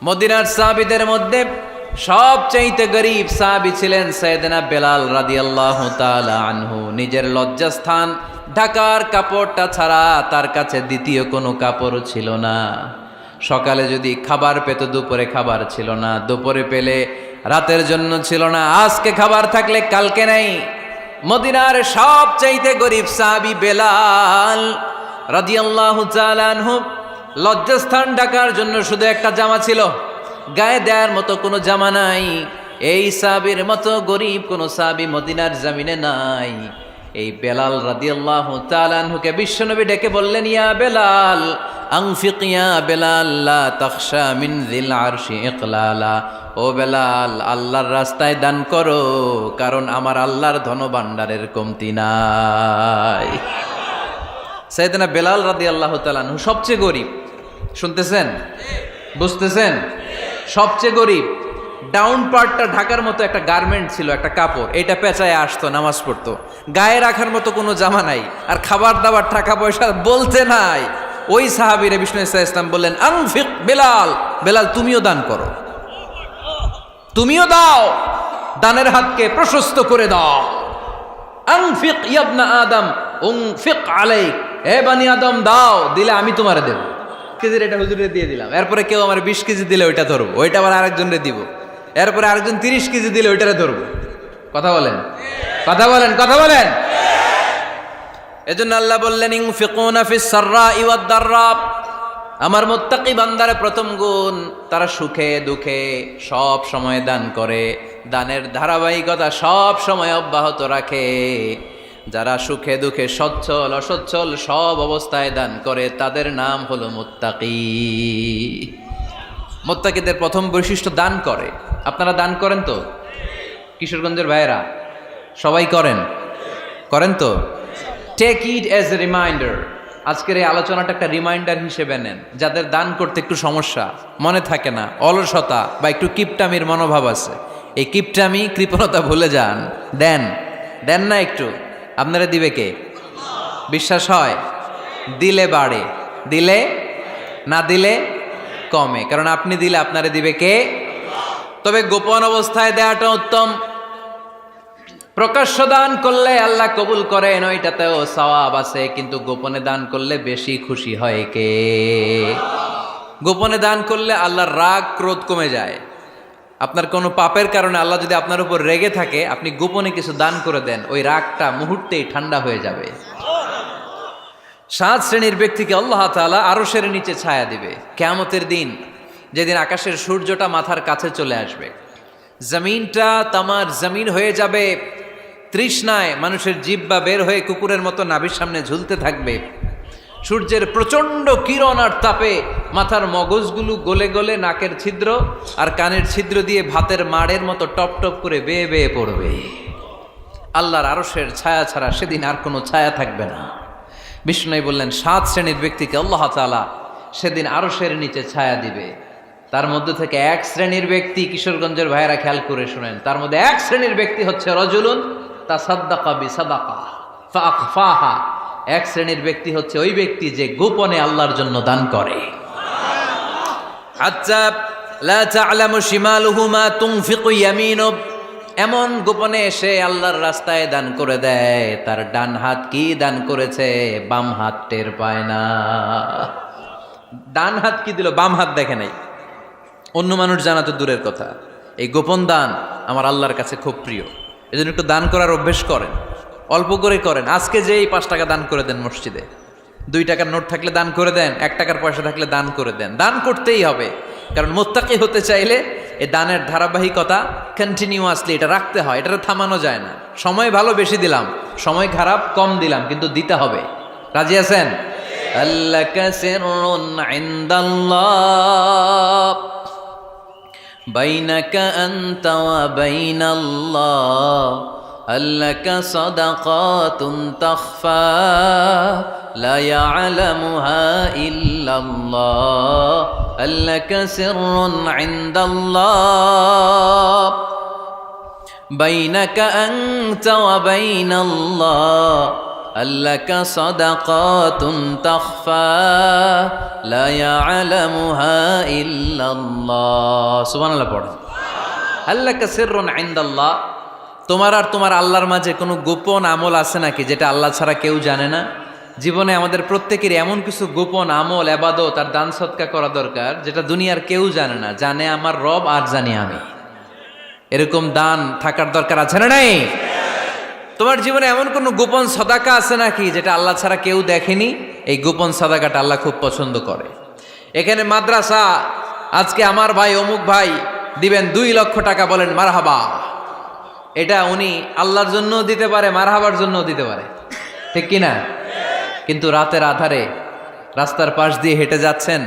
মদিনার সাহাবীদের মধ্যে সবচাইতে গরীব সাহাবী ছিলেন সাইয়েদনা বেলাল রাদিয়াল্লাহু তাআলা আনহু। নিজের লজ্জাস্থান ঢাকার কাপড়টা ছাড়া তার কাছে দ্বিতীয় কোনো কাপড় ছিল না। সকালে যদি খাবার পেত, দুপুরে খাবার ছিল না, দুপুরে পেলে রাতের জন্য ছিল না, আজকে খাবার থাকলে কালকে নাই। মদিনার সবচাইতে গরীব সাহাবী বেলাল রাদিয়াল্লাহু তাআলা আনহু, লজ্জাস্থান ঢাকার জন্য শুধু একটা জামা ছিল, গায়ে দেওয়ার মতো কোনো জামা নাই। এই সাহাবীর মতো গরীব কোনো সাহাবী মদিনার জমিনে নাই। এই বেলাল রাদিয়াল্লাহু তাআলা আনহুকে বিশ্বনবী ডেকে বললেন, ইয়া বেলাল আনফিক ইয়া বেলাল লা তাখশা মিন যিল আরশি ইকলালা। ও বেলাল, আল্লাহর রাস্তায় দান করো, কারণ আমার আল্লাহর ধনভাণ্ডারের কমতি নাই। সাইয়েদনা বেলাল রাদিয়াল্লাহু তাআলা আনহু সবচেয়ে গরীব। শুনতেছেন? বুঝতেছেন? সবচেয়ে গরীব। ডাউন পার্টটা ঢাকার মতো একটা গার্মেন্ট ছিল, একটা কাপড়, এটা পেঁচায় আসতো, নামাজ পড়তো। গায়ে রাখার মতো কোনো জামা নাই, আর খাবার দাবার টাকা পয়সা বলতে নাই। ওই সাহাবীরে বিষ্ণু ইসলাম বললেন, আনফিক বেলাল, বেলাল তুমিও দান করো, তুমিও দাও, দানের হাতকে প্রশস্ত করে দাও। আনফিক ইবনা আদম উনফিক আলাইক, হে বানি আদম দাও, দিলে আমি তোমারে দেব। কেজির এটা হুজুরে দিয়ে দিলাম, এরপরে কেউ আমার 20 কেজি দিলে ওইটা ধরবো, ওইটা আবার আরেকজনরে দিব, এরপরে আরেকজন 30 কেজি দিলে ওইটারে ধরবো। কথা বলেন, কথা বলেন, কথা বলেন। এজন্য আল্লাহ বললেন, ইনফিকুনা ফিস সাররাই ওয়াদ দাররা। আমার মুত্তাকি বান্দার প্রথম গুণ, তারা সুখে দুঃখে সব সময় দান করে, দানের ধারাবাহিকতা সব সময় অব্যাহত রাখে। যারা সুখে দুঃখে সচ্ছল অসচ্ছল সব অবস্থায় দান করে, তাদের নাম হলো মুত্তাকি। মুত্তাকিদের প্রথম বৈশিষ্ট্য দান করে। আপনারা দান করেন তো? কিশোরগঞ্জের ভাইয়েরা সবাই করেন? করেন তো? Take it as a reminder. আজকের এই আলোচনাটা একটা রিমাইন্ডার হিসেবে নেন। যাদের দান করতে একটু সমস্যা, মনে থাকে না, অলসতা বা একটু কিপটামির মনোভাব আছে, এই কিপটামি কৃপণতা ভুলে যান, দেন। দেন না একটু, আপনারা দিবে কে? বিশ্বাস হয়? দিলে বাড়ে, দিলে না দিলে কমে, কারণ আপনি দিলে আপনারে দিবে কে? তবে গোপন অবস্থায় দেওয়াটা উত্তম। প্রকাশ্য দান করলে আল্লাহ কবুল করেন, ওইটাতেও সওয়াব আছে, কিন্তু গোপনে দান করলে বেশি খুশি হয় কে? গোপনে দান করলে আল্লাহর রাগ ক্রোধ কমে যায়। আপনার কোনো পাপের কারণে আল্লাহ যদি আপনার উপর রেগে থাকে, আপনি গোপনে কিছু দান করে দেন, ওই রাগটা মুহূর্তেই ঠান্ডা হয়ে যাবে। 7 শ্রেণীর ব্যক্তিকে আল্লাহ তাআলা আরশের নিচে ছায়া দিবে কিয়ামতের দিন, যেদিন আকাশের সূর্যটা মাথার কাছে চলে আসবে, জমিনটা তামার জমিন হয়ে যাবে, তৃষ্ণায় মানুষের জিহ্বা বের হয়ে কুকুরের মতো নাভির সামনে ঝুলতে থাকবে। সূর্যের প্রচণ্ড কিরণ আর তাপে মাথার মগজগুলো গলে গলে নাকের ছিদ্র আর কানের ছিদ্র দিয়ে ভাতের মাড়ের মতো টপ টপ করে বেয়ে বেয়ে পড়বে। আল্লাহর আরশের ছায়া ছাড়া সেদিন আর কোনো ছায়া থাকবে না। বিষ্ণু বললেন, 7 শ্রেণীর ব্যক্তিকে আল্লাহ তাআলা সেদিন আরশের নিচে ছায়া দিবে। তার মধ্যে থেকে 1 শ্রেণীর ব্যক্তি, কিশোরগঞ্জের ভাইয়েরা খেয়াল করে শুনেন, তার মধ্যে 1 শ্রেণীর ব্যক্তি হচ্ছে রজুলুন তাসাদ্দাকা বিসাদাকা ফাআখফাহা। 1 শ্রেণীর ব্যক্তি হচ্ছে ওই ব্যক্তি যে গোপনে আল্লাহর জন্য দান করে। হাত্তা লা তা'লামু শিমালুহু মা তুনফিকু ইয়ামিনু, এমন গোপনে এসে আল্লাহর রাস্তায় দান করে দেয়, তার ডান হাত কি দান করেছে বাম হাত টের পায় না। ডান হাত কি দিল, বাম হাত দেখে নাই। অন্য মানুষ জানা তো দূরের কথা, এই গোপন দান আমার আল্লাহর কাছে খুব প্রিয়। এজন্য একটু দান করার অভ্যেস করেন, অল্প করে করেন। আজকে যে এই 5 টাকা দান করে দেন মসজিদে, 2 টাকার নোট থাকলে দান করে দেন, 1 টাকার পয়সা থাকলে দান করে দেন। দান করতেই হবে, কারণ মুত্তাকি হতে চাইলে এই দানের ধারাবাহিকতা কন্টিনিউয়াসলি এটা রাখতে হয়, এটা থামানো যায় না। সময় ভালো বেশি দিলাম, সময় খারাপ কম দিলাম, কিন্তু দিতে হবে। রাজি আছেন? আল্লাকা সিররুন ইনদাল্লাহ বাইনাকা আনতা ওয়া বাইনাল্লাহ, আল্লাকা সাদাকাতুন তাখফা লা ইয়ালামুহা ইল্লাল্লাহ, আল্লাকা সিররুন ইনদাল্লাহ বাইনাকা আনতা ওয়া বাইনাল্লাহ, আল্লাকা সাদাকাতুন তাখফা লা ইয়ালামুহা ইল্লাল্লাহ। সুবহানাল্লাহ পড়েন। আল্লাকা সিররুন ইনদাল্লাহ, তোমার আর তোমার আল্লাহর মাঝে কোনো গোপন আমল আছে নাকি যেটা আল্লাহ ছাড়া কেউ জানে না? জীবনে আমাদের প্রত্যেকেরই এমন কিছু গোপন আমল, ইবাদত আর দান সদকা করা দরকার যেটা দুনিয়ার কেউ জানে না, জানে আমার রব আর জানি আমি। এরকম দান থাকার দরকার আছে না নাই? তোমার জীবনে এমন কোনো গোপন সাদাকা আছে নাকি যেটা আল্লাহ ছাড়া কেউ দেখেনি? এই গোপন সাদাকাটা আল্লাহ খুব পছন্দ করে। এখানে মাদ্রাসা, আজকে আমার ভাই অমুক ভাই দিবেন 2 লক্ষ টাকা, বলেন মারহাবা। এটা উনি আল্লাহর জন্য দিতে পারে, মারহাবার জন্য দিতে পারে, ঠিক কিনা? কিন্তু রাতের আধারে রাস্তার পাশ দিয়ে হেঁটে যাচ্ছেন,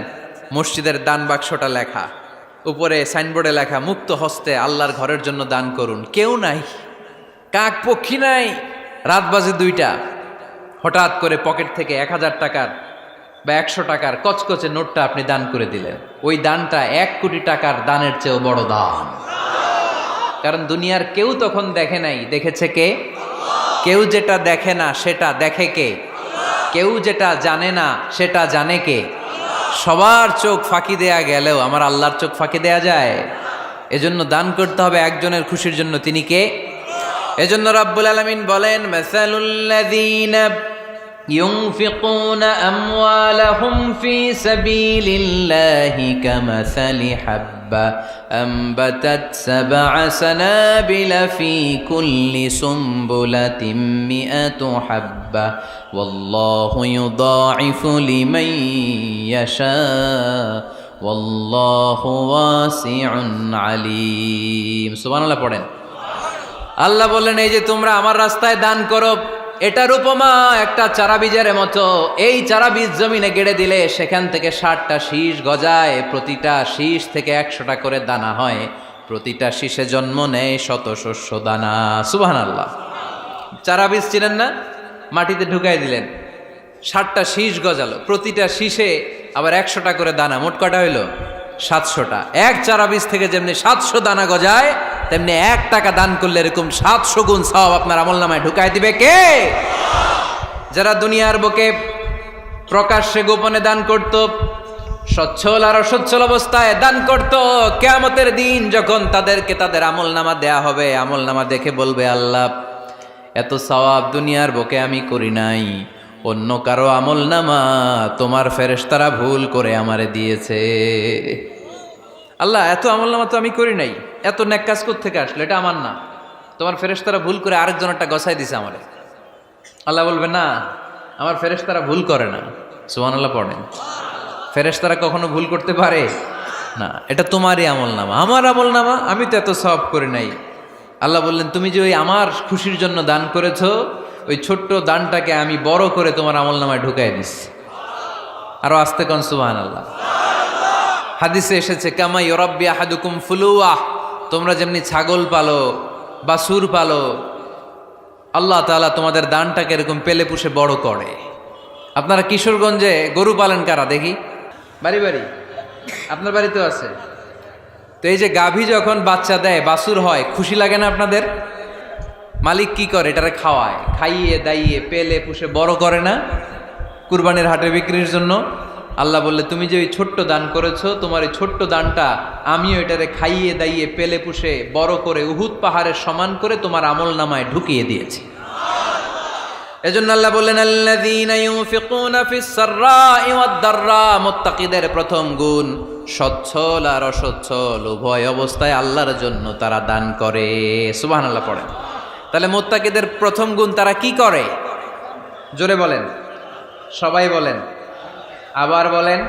মসজিদের দান বাক্সটা লেখা, উপরে সাইনবোর্ডে লেখা মুক্ত হস্তে আল্লাহর ঘরের জন্য দান করুন। কেউ নাই, কাক পক্ষী নাই, রাত বাজে 2টা, হঠাৎ করে পকেট থেকে 1000 টাকার বা 100 টাকার কচকচে নোটটা আপনি দান করে দিলেন। ওই দানটা 1 কোটি টাকার দানের চেয়েও বড় দান। কারণ দুনিয়ার কেউ তখন দেখে নাই, দেখেছে কে? কেউ যেটা দেখে না সেটা দেখে কে? কেউ যেটা জানে না সেটা জানে কে? সবার চোখ ফাঁকি দেয়া গেলেও আমার আল্লাহর চোখ ফাঁকি দেয়া যায়? এজন্য দান করতে হবে একজনের খুশির জন্য, তিনি কে? এজন্য রাব্বুল আলামিন বলেন, মাসালুল্লাযীনা ইউনফিকুনা আমওয়ালাহুম ফি সাবিলিল্লাহি কামাসালি হাব্বা আনবাতাত সাবআ সানাবিলা ফি কুল্লি সুমবুলাতিন মিআতু হাব্বা ওয়াল্লাহু ইউদাঈফু লিমান ইয়াশা ওয়াল্লাহু ওয়াসিউন আলীম। সুবহানাল্লাহ পড়েন। আল্লাহ বললেন, এই যে তোমরা আমার রাস্তায় দান করো, এটার উপমা একটা চারা বীজের মতো। এই চারা বীজ জমিনে গেড়ে দিলে সেখান থেকে 60টা শীষ গজায়, প্রতিটা শীষ থেকে 100টা করে দানা হয়, প্রতিটা শীষে জন্ম নেয় শত শস্য দানা। সুবহানাল্লাহ। চারা বীজ ছিলেন না, মাটিতে ঢুকাই দিলেন, 60টা শীষ গজালো, প্রতিটা শীষে আবার 100টা করে দানা, মোট কটা হইল? 700টা। এক চারা বীজ থেকে যেমনি 700 দানা গজায়, তেমনি 1 টাকা দান করলে এরকম 700 গুণ সওয়াব আপনার আমলনামায় ঢুকাই দিবে কে? যারা দুনিয়ার বুকে প্রকাশ্যে গোপনে দান করত, সচ্ছল আর অসচ্ছল অবস্থায় দান করত, কিয়ামতের দিন যখন তাদেরকে তাদের আমলনামা দেয়া হবে, আমলনামা দেখে বলবে, আল্লাহ এত সওয়াব দুনিয়ার বুকে আমি করি নাই, অন্য কারো আমলনামা তোমার ফেরেশতারা ভুল করে আমারে দিয়েছে। আল্লাহ এত আমলনামা তো আমি করি নাই, এত নেক কাজ কোত্থেকে আসলো? এটা আমার না, তোমার ফেরেশতারা ভুল করে আরেকজনেরটা গছাই দিছে আমারে। আল্লাহ বলবে, না, আমার ফেরেশতারা ভুল করে না। সুবহানাল্লাহ পড়েন। ফেরেশতারা কখনো ভুল করতে পারে না, এটা তোমারই আমলনামা, আমার আমলনামা, আমি তো এত সওয়াব করি নাই। আল্লাহ বললেন, তুমি যে ওই আমার খুশির জন্য দান করেছো, ওই ছোট্ট দানটাকে আমি বড় করে তোমার আমলনামায় ঢুকাই দিচ্ছি। আরো আস্তে কোন সুবহানাল্লাহ। হাদিসে এসেছে, কামা ইউরাব্বি আহাদুকুম ফুলুয়া, তোমরা যেমনি ছাগল পালো, বাছুর পালো, আল্লাহ তাআলা তোমাদের দানটাকে এরকম পেলে পুষে বড় করে। আপনারা কিশোরগঞ্জে গরু পালেন কারা দেখি? বাড়ি বাড়ি, আপনার বাড়িতেও আছে। তো এই যে গাভী যখন বাচ্চা দেয়, বাছুর হয়, খুশি লাগে না আপনাদের? মালিক কি করে? এটারে খাওয়ায়, খাইয়ে দাইয়ে পেলে পুষে বড় করে না? কুরবানির হাটে বিক্রির জন্য। আল্লাহ বললে, তুমি যে ওই ছোট্ট দান করেছো, তোমার এই ছোট্ট দানটা আমিও এটারে খাইয়ে দাইয়ে পেলে পুষে বড় করে উহুদ পাহাড়ের সমান করে তোমার আমলনামায় ঢুকিয়ে দিয়েছি। এজন্য আল্লাহ বললেন, আল্লাযীনা ইউনফিকুনা ফিস সাররাই ওয়াদ দাররা, মুত্তাকিদের প্রথম গুণ সচ্ছল আর অসচ্ছল উভয় অবস্থায় আল্লাহর জন্য তারা দান করে। সুবহানাল্লাহ পড়েন। তাহলে মুত্তাকিদের প্রথম গুণ, তারা কি করে? জোরে বলেন, সবাই বলেন, আবার বলেন।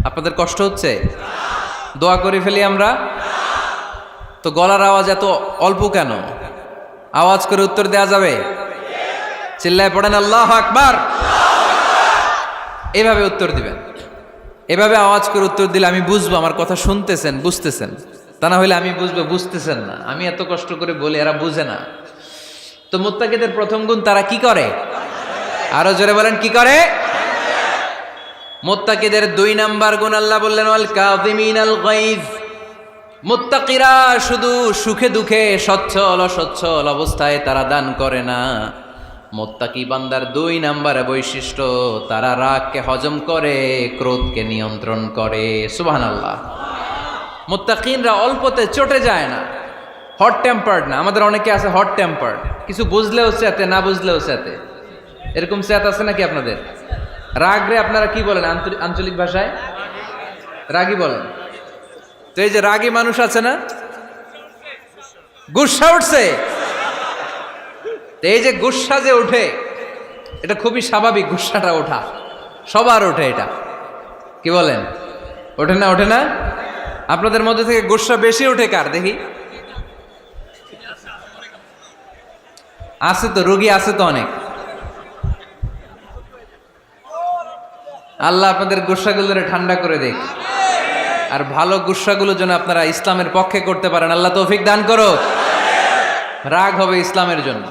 আপনাদের কষ্ট হচ্ছে? দোয়া করে ফেলি আমরা তো। গলার আওয়াজ এত অল্প কেন? আওয়াজ করে উত্তর দেয়া যাবে? চিল্লায় পড়েন আল্লাহু আকবার। এভাবে উত্তর দিবেন, এভাবে আওয়াজ করে উত্তর দিলে আমি বুঝবো আমার কথা শুনতেছেন, বুঝতেছেন। তা না হলে আমি বুঝবো বুঝতেছেন না, আমি এত কষ্ট করে বলি, এরা বুঝে না। তো মুত্তাকিদের প্রথম গুণ, তারা কি করে? আরো জোরে বলেন, কি করে? মুত্তাকিদের 2 নাম্বার গুণ আল্লাহ বললেন, ওয়াল কাযিমিনাল গায়জ। মুত্তাকিরা শুধু সুখে দুঃখে, সচ্ছল অসচ্ছল অবস্থায় তারা দান করে না, মুত্তাকি বান্দার 2 নম্বরে বৈশিষ্ট্য, তারা রাগকে হজম করে, ক্রোধকে নিয়ন্ত্রণ করে। সুবহানাল্লাহ। মুত্তাকিনরা অল্পতে চটে যায় না, হট টেম্পার্ড না। আমাদের অনেকে আছে হট টেম্পার্ড, কিছু বুঝলেও চেতে, না বুঝলেও চেতে। এরকম চেত আছে নাকি আপনাদের? রাগ রে আপনারা কি বলেন আঞ্চলিক ভাষায়? রাগী বলেন। তো এই যে রাগী মানুষ আছে না, গুসা উঠছে, এই যে গুসা যে ওঠে, এটা খুবই স্বাভাবিক। গুসাটা ওঠা সবার ওঠে, এটা কি বলেন? ওঠে না? ওঠে না? আপনাদের মধ্যে থেকে গুসা বেশি ওঠে কার দেখি? আছে তো, রোগী আছে তো অনেক। আল্লাহ আপনাদের গুসাগুলোরে ঠান্ডা করে দেখ, আর ভালো গুসাগুলো যেন আপনারা ইসলামের পক্ষে করতে পারেন। আল্লাহ তৌফিক দান করো। রাগ হবে ইসলামের জন্য।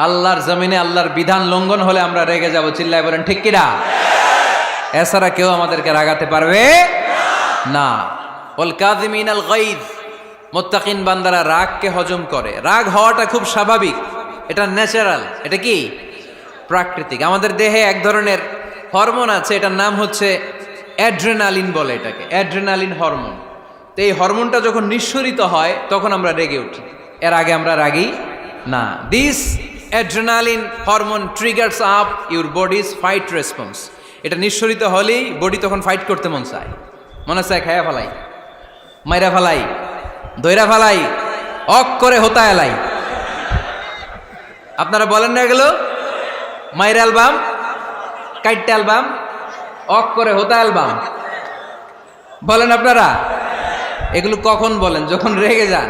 আল্লাহর জমিনে আল্লাহর বিধান লঙ্ঘন হলে আমরা রেগে যাব। চিল্লায় বলেন ঠিক কিনা? এছাড়া কেউ আমাদেরকে রাগাতে পারবে না। ওয়াল কাযিমিনাল গায়জ, মুত্তাকিন বান্দারা রাগকে হজম করে। রাগ হওয়াটা খুব স্বাভাবিক, এটা ন্যাচারাল, এটা কি প্রাকৃতিক। আমাদের দেহে এক ধরনের হরমোন আছে, এটার নাম হচ্ছে অ্যাড্রেনালিন বলে এটাকে, অ্যাড্রেনালিন হরমোন। তো এই হরমোনটা যখন নিঃসরিত হয় তখন আমরা রেগে উঠি, এর আগে আমরা রাগি না। This adrenaline hormone triggers up your bodies fight response. এটা নিঃসরিত হলেই বডি তখন ফাইট করতে মন চায়, মনে চায় খায়া ফেলাই, মাইরা ফেলাই, দইরা ফেলাই, অক করে হোতা এলাই। আপনারা বলেন না এগুলো? মাইরা অ্যালবাম, কাইটটা অ্যালবাম, অক করে হোতা অ্যালবাম বলেন আপনারা? এগুলো কখন বলেন? যখন রেগে যান,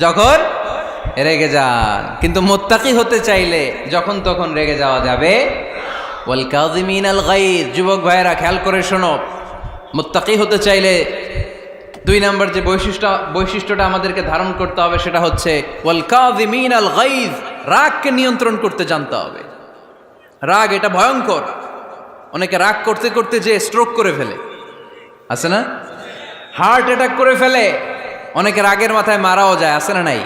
যখন রেগে যান। কিন্তু মুত্তাকি হতে চাইলে যখন তখন রেগে যাওয়া যাবে। ওয়াল কাযিমিনাল গায়জ, যুবক ভাইয়েরা খেয়াল করে শোনো, মুত্তাকি হতে চাইলে 2 নম্বর যে বৈশিষ্ট্যটা আমাদেরকে ধারণ করতে হবে সেটা হচ্ছে ওয়াল কাযিমিনাল গায়জ, রাগকে নিয়ন্ত্রণ করতে জানতে হবে। রাগ এটা ভয়ঙ্কর। অনেকে রাগ করতে করতে যে স্ট্রোক করে ফেলে, আছে না? হার্ট অ্যাটাক করে ফেলে। অনেকে রাগের মাথায় মারাও যায়, আছে না নাই?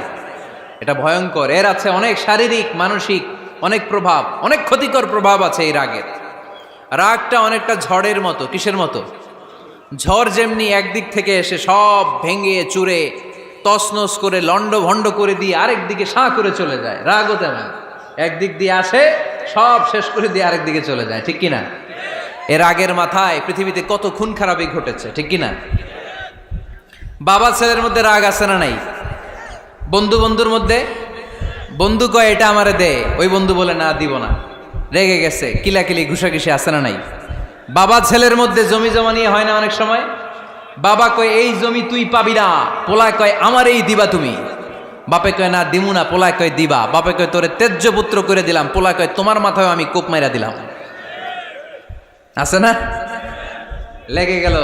এটা ভয়ঙ্কর। এর আছে অনেক শারীরিক, মানসিক অনেক প্রভাব, অনেক ক্ষতিকর প্রভাব আছে এই রাগের। রাগটা অনেকটা ঝড়ের মতো। কিসের মতো? ঝড় যেমনি একদিক থেকে এসে সব ভেঙে চুরে তছনছ করে লন্ড ভন্ড করে দিয়ে আরেক দিকে সাঁ করে চলে যায়, রাগও তেমন। একদিক দিয়ে আসে, সব শেষ করে দিয়ে আরেক দিকে চলে যায়, ঠিক কিনা? এর রাগের মাথায় পৃথিবীতে কত খুন খারাপই ঘটেছে, ঠিক কিনা? বাবা ছেলের মধ্যে রাগ আছে না নাই? বন্ধু বন্ধুর মধ্যে, বন্ধু কয় এটা আমারে দে, ওই বন্ধু বলে না দিব না, রেগে গেছে, কিলাকিলি ঘুষাঘুষি আছে না নাই? বাবা ছেলের মধ্যে জমি জমা নিয়ে হয় না অনেক সময়? বাবা কয় এই জমি তুই পাবি না, পোলায় কয় আমার এই দিবা তুমি। বাপে কয় না দিমু না, পোলায় কয় দিবা। বাপে কয় তোরে তেজ্য পুত্র করে দিলাম, পোলায় কয় তোমার মাথায় আমি কোপ মাইরা দিলাম। আছে না? লেগে গেল,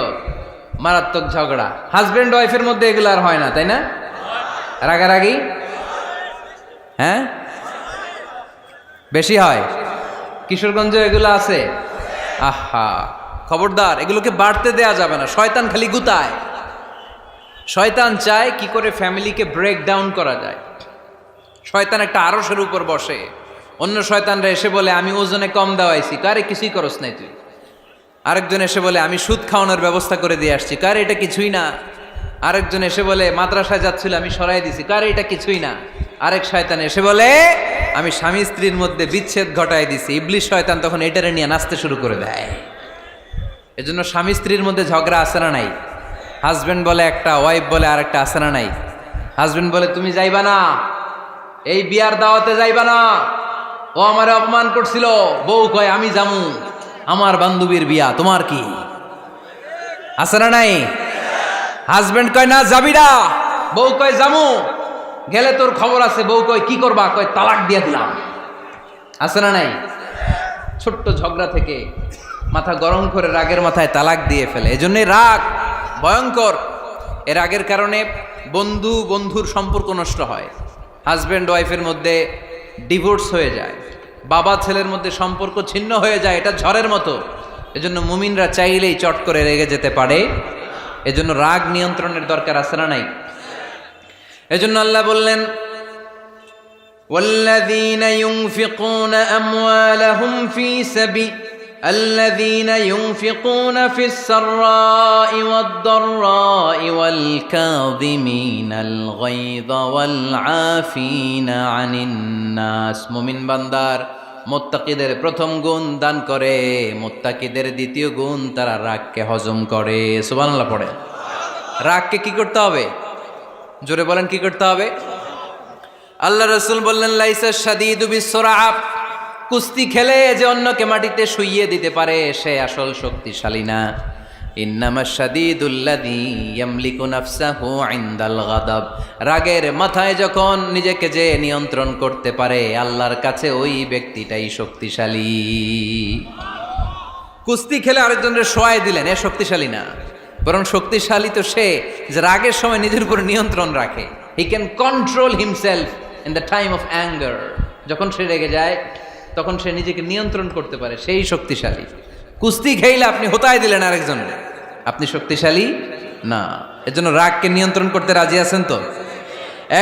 মারাত্মক ঝগড়া। হাজবেন্ড ওয়াইফের মধ্যে এগুলো আর হয় না, তাই না? রাগারাগি হ্যাঁ বেশি হয়। কিশোরগঞ্জে এগুলো আছে। আহা, খবরদার, এগুলোকে বাড়তে দেয়া যাবে না। শয়তান খালি গুতায়। শয়তান চায় কি করে ফ্যামিলিকে ব্রেক ডাউন করা যায়। শয়তান একটা আরশের উপর বসে, অন্য শয়তানরা এসে বলে আমি ওজনে কম দেওয়াইছি, কারে কিছুই করস নাই তুই। আরেকজন এসে বলে আমি সুদ খাওয়ানোর ব্যবস্থা করে দিয়ে আসছি, কারে এটা কিছুই না। আরেকজন এসে বলে মাদ্রাসায় যাচ্ছিল আমি সরাই দিছি, কারে এটা কিছুই না। আরেক শয়তান এসে বলে আমি স্বামী স্ত্রীর মধ্যে বিচ্ছেদ ঘটাই দিছি। ইবলিশ শয়তান তখন এটারে নিয়ে নাচতে শুরু করে দেয়। এজন্য স্বামী স্ত্রীর মধ্যে ঝগড়া আছে না নাই? হাজবেন্ড বলে একটা, ওয়াইফ বলে আরেকটা, আছে না নাই? হাজবেন্ড বলে তুমি যাইবা না, এই বিয়ার দাওয়াতে যাইবা না, ও আমারে অপমান করছিল। বউ কয় আমি যামু, আমার বান্ধবীর বিয়া, তোমার কি? আছে না নাই? হাজবেন্ড কয় না যাবি না, বউ কয় যামু, গেলে তোর খবর আছে। বউ কয় কি করবা? কয় তালাক দিয়ে দিলাম। আছে না নাই? ছোট্ট ঝগড়া থেকে মাথা গরম করে রাগের মাথায় তালাক দিয়ে ফেলে। এজন্যই রাগ ভয়ঙ্কর। এর রাগের কারণে বন্ধু বন্ধুর সম্পর্ক নষ্ট হয়, হাজব্যান্ড ওয়াইফের মধ্যে ডিভোর্স হয়ে যায়, বাবা ছেলের মধ্যে সম্পর্ক ছিন্ন হয়ে যায়। এটা ঝড়ের মতো। এজন্য মুমিনরা চাইলেই চট করে রেগে যেতে পারে। এজন্য রাগ নিয়ন্ত্রণের দরকার আছে না নাই? এজন্য আল্লাহ বললেন والذين ينفقون أموالهم في سبيل الذين ينفقون في السراء والضراء والكاظمين الغيظ والعافين عن الناس মুমিন বান্দার মুত্তাকিদের প্রথম গুণ দান করে, মুত্তাকিদের দ্বিতীয় গুণ তারা রাগকে হজম করে। সুবহানাল্লাহ পড়ে। রাগকে কি করতে হবে? জোরে বলেন, কি করতে হবে? আল্লাহ রাসূল বললেন, লাইসা শাদীদু বিসরাআ, কুস্তি খেলে যে অন্যকে মাটিতে শুইয়ে দিতে পারে সে আসল শক্তিশালী না। ইন্নামা শাদীদুল্লাযী ইয়ামলিকু নাফসাহু ইনদাল গাদাব, রাগের মাথায় যখন নিজেকে যে নিয়ন্ত্রণ করতে পারে আল্লাহর কাছে ওই ব্যক্তিটাই শক্তিশালী। কুস্তি খেলে আরেকজনের শোয়াই দিলেন, এ শক্তিশালী না, বরং শক্তিশালী তো সে যে রাগের সময় নিজের উপর নিয়ন্ত্রণ রাখে। He can control himself in the time of anger, যখন সে রেগে যায় তখন সে নিজেকে নিয়ন্ত্রণ করতে পারে, সেই শক্তিশালী। কুস্তি খেইলে আপনি হোতায় দিলেন আরেকজনের, আপনি শক্তিশালী না। এজন্য রাগকে নিয়ন্ত্রণ করতে রাজি আছেন তো?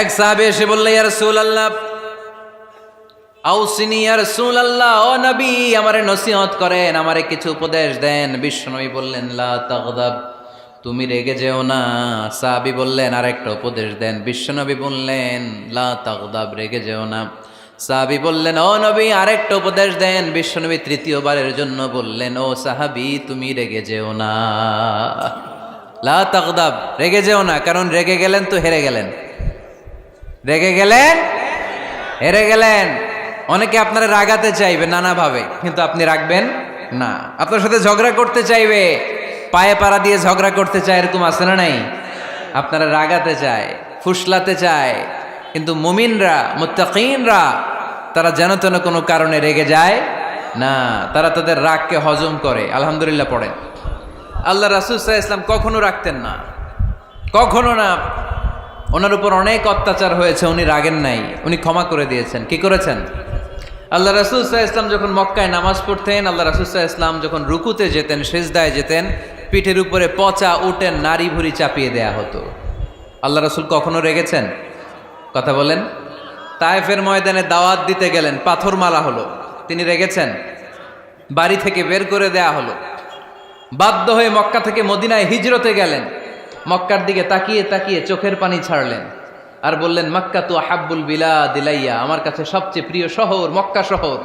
এক সাহাবী এসে বলল, ইয়া রাসূলুল্লাহ আউসিনি, ইয়া রাসূলুল্লাহ, ও নবী আমারে নসিহত করেন, আমারে কিছু উপদেশ দেন। বিশ্বনবী বললেন, লা তাগদাব, তুমি রেগে যেও না। সাহাবী বললেন, আরেকটা উপদেশ দেন। বিশ্বনবী বললেন, লা তাগদাব, রেগে যেও না। সাহাবী বললেন, ও নবী আরেকটা উপদেশ দেন। বিশ্বনবী তৃতীয়বারের জন্য বললেন, ও সাহাবী তুমি রেগে যেও না, লা তাগদাব, রেগে যেও না। কারণ রেগে গেলেন তো হেরে গেলেন, রেগে গেলেন হেরে গেলেন। অনেকে আপনারা রাগাতে চাইবে নানাভাবে, কিন্তু আপনি রাখবেন না। আপনার সাথে ঝগড়া করতে চাইবে, পায়ে পাড়া দিয়ে ঝগড়া করতে চায়, এরকম আছে না নাই? আপনারা রাগাতে চায়, ফুসলাতে চায়, কিন্তু মুমিনরা, মুত্তাকিনরা তারা যেন তেন কোনো কারণে রেগে যায় না, তারা তাদের রাগকে হজম করে। আলহামদুলিল্লাহ পড়েন। আল্লাহ রাসূল সাল্লাল্লাহু আলাইহি ওয়াসাল্লাম কখনো রাগতেন না, কখনো না। ওনার উপর অনেক অত্যাচার হয়েছে, উনি রাগেন নাই, উনি ক্ষমা করে দিয়েছেন। কি করেছেন? আল্লাহ রাসূল সাল্লাল্লাহু আলাইহি ওয়াসাল্লাম যখন মক্কায় নামাজ পড়তেন, আল্লাহ রাসূল সাল্লাল্লাহু আলাইহি ওয়াসাল্লাম যখন রুকুতে যেতেন, সিজদায় যেতেন, পিঠের উপরে পচা উটের নাড়ি ভুঁড়ি চাপিয়ে দেয়া হতো। আল্লাহ রাসূল কখনো রেগেছেন? কথা বলেন। তায়েফের ময়দানে দাওয়াত দিতে গেলেন, পাথর মারা হলো, তিনি রেগেছেন? বাড়ি থেকে বের করে দেয়া হলো, বাধ্য হয়ে মক্কা থেকে মদিনায় হিজরতে গেলেন। মক্কার দিকে তাকিয়ে তাকিয়ে চোখের পানি ছাড়লেন আর বললেন, মক্কা তু আহাব্বুল বিলাদ ইলাইয়া, আমার কাছে সবচেয়ে প্রিয় শহর মক্কা শহর।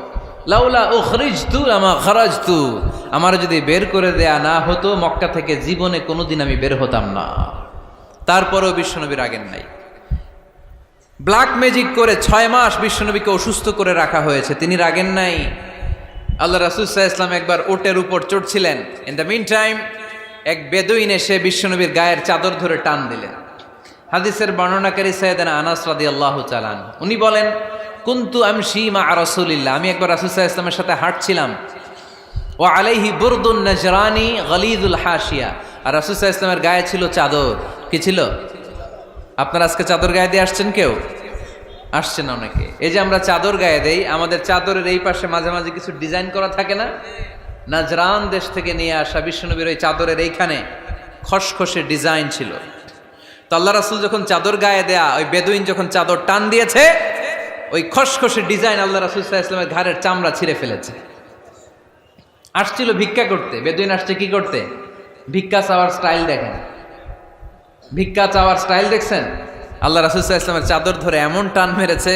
লাউলা উখরিজতু লামা খারাজতু, আমার যদি বের করে দেয়া না হতো মক্কা থেকে জীবনে কোনোদিন আমি বের হতাম না। তারপরেও বিশ্বনবী রাগেন নাই। ব্ল্যাক ম্যাজিক করে 6 মাস বিশ্বনবীকে অসুস্থ করে রাখা হয়েছে, তিনি রাগেন নাই। আল্লাহ রাসূল সাল্লাল্লাহু আলাইহি ওয়াসাল্লাম একবার উটের উপর চড়ছিলেন। ইন দ্য মিন টাইম এক বেদুইন এসে বিশ্বনবীর গায়ের চাদর ধরে টান দিলেন। হাদিসের বর্ণনাকারী সাইয়েদনা আনাস রাদিয়াল্লাহু তাআলা আনহু, উনি বলেন, কুনতু আমশি মা রাসূলিল্লাহ, আমি একবার রাসূল সাল্লাল্লাহু আলাইহি ওয়াসাল্লামের সাথে হাঁটছিলাম। ওয়া আলাইহি বুরদুন নাজরানি গলিযুল হাশিয়া, আর রাসূল সাল্লাল্লাহু আলাইহি ওয়াসাল্লামের গায়ে ছিল চাদর। কি ছিল? আপনারা আজকে চাদর গায়ে দিয়ে আসছেন? কেউ আসছেন? অনেকে। এই যে আমরা চাদর গায়ে দেই, আমাদের চাদরের এই পাশে মাঝে মাঝে কিছু ডিজাইন করা থাকে না? নাজরান দেশ থেকে নিয়ে আসা বিশ্বনবীর ওই চাদরের এইখানে খসখসে ডিজাইন ছিল। তো আল্লাহ রাসূল যখন চাদর গায়ে দেয়া, ওই বেদুইন যখন চাদর টান দিয়েছে, ওই খসখসে ডিজাইন আল্লাহ রাসূল সাল্লাল্লাহু আলাইহি ওয়াসাল্লামের ঘাড়ের চামড়া ছিঁড়ে ফেলেছে। আসছিল ভিক্ষা করতে, বেদুইন আসছে কি করতে? ভিক্ষা চাওয়ার স্টাইল দেখেন, ভিক্ষা চাওয়ার স্টাইল দেখছেন? আল্লাহ রাসূল সাল্লাল্লাহু আলাইহি ওয়াসাল্লামের চাদর ধরে এমন টান মেরেছে,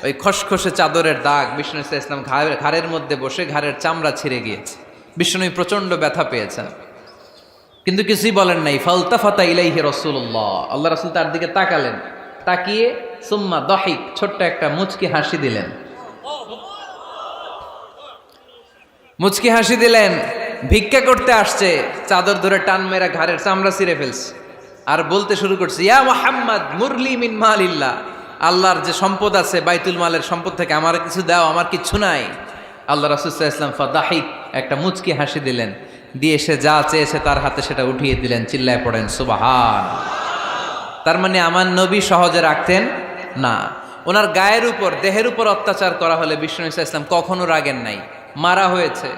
ওই খসখসে চাদরের দাগ বিষ্ণু সাল্লাল্লাহু আলাইহি ওয়াসাল্লাম ঘাড়ের মধ্যে বসে ঘাড়ের চামড়া ছিঁড়ে গিয়েছে। বিষ্ণু প্রচন্ড ব্যথা পেয়েছেন, কিন্তু কিছুই বলেন নাই। ফালতাফাতা ইলাইহি রাসূলুল্লাহ, আল্লাহ রাসূল তার দিকে তাকালেন, তাকিয়ে সুম্মা দাহিক, ছোট্ট একটা মুচকি হাসি দিলেন। মুচকি হাসি দিলেন। ভিক্ষা করতে আসছে, চাদর ধরে টান মেরা ঘাড়ের চামড়া ছিঁড়ে ফেলছে, আর বলতে শুরু করছে, ইয়া মুহাম্মদ মুরলি মিন মালিল্লাহ, আল্লাহর যে সম্পদ আছে বাইতুল মালের সম্পদ থেকে আমার কিছু দাও, আমার কিচ্ছু নাই। আল্লাহ রাসূল সাল্লাল্লাহু আলাইহি ওয়াসাল্লাম ফাদাহিক, একটা মুচকি হাসি দিলেন, দিয়ে সে যা চেয়েছে তার হাতে সেটা উঠিয়ে দিলেন। চিল্লায় পড়েন সুবহান। তার মানে আমার নবী সহজে রাখতেন না। ওনার গায়ের উপর, দেহের উপর অত্যাচার করা হলে বিষ্ণু সাল্লাল্লাহু আলাইহি ওয়াসাল্লাম কখনো রাগেন নাই। মারা হয়েছে,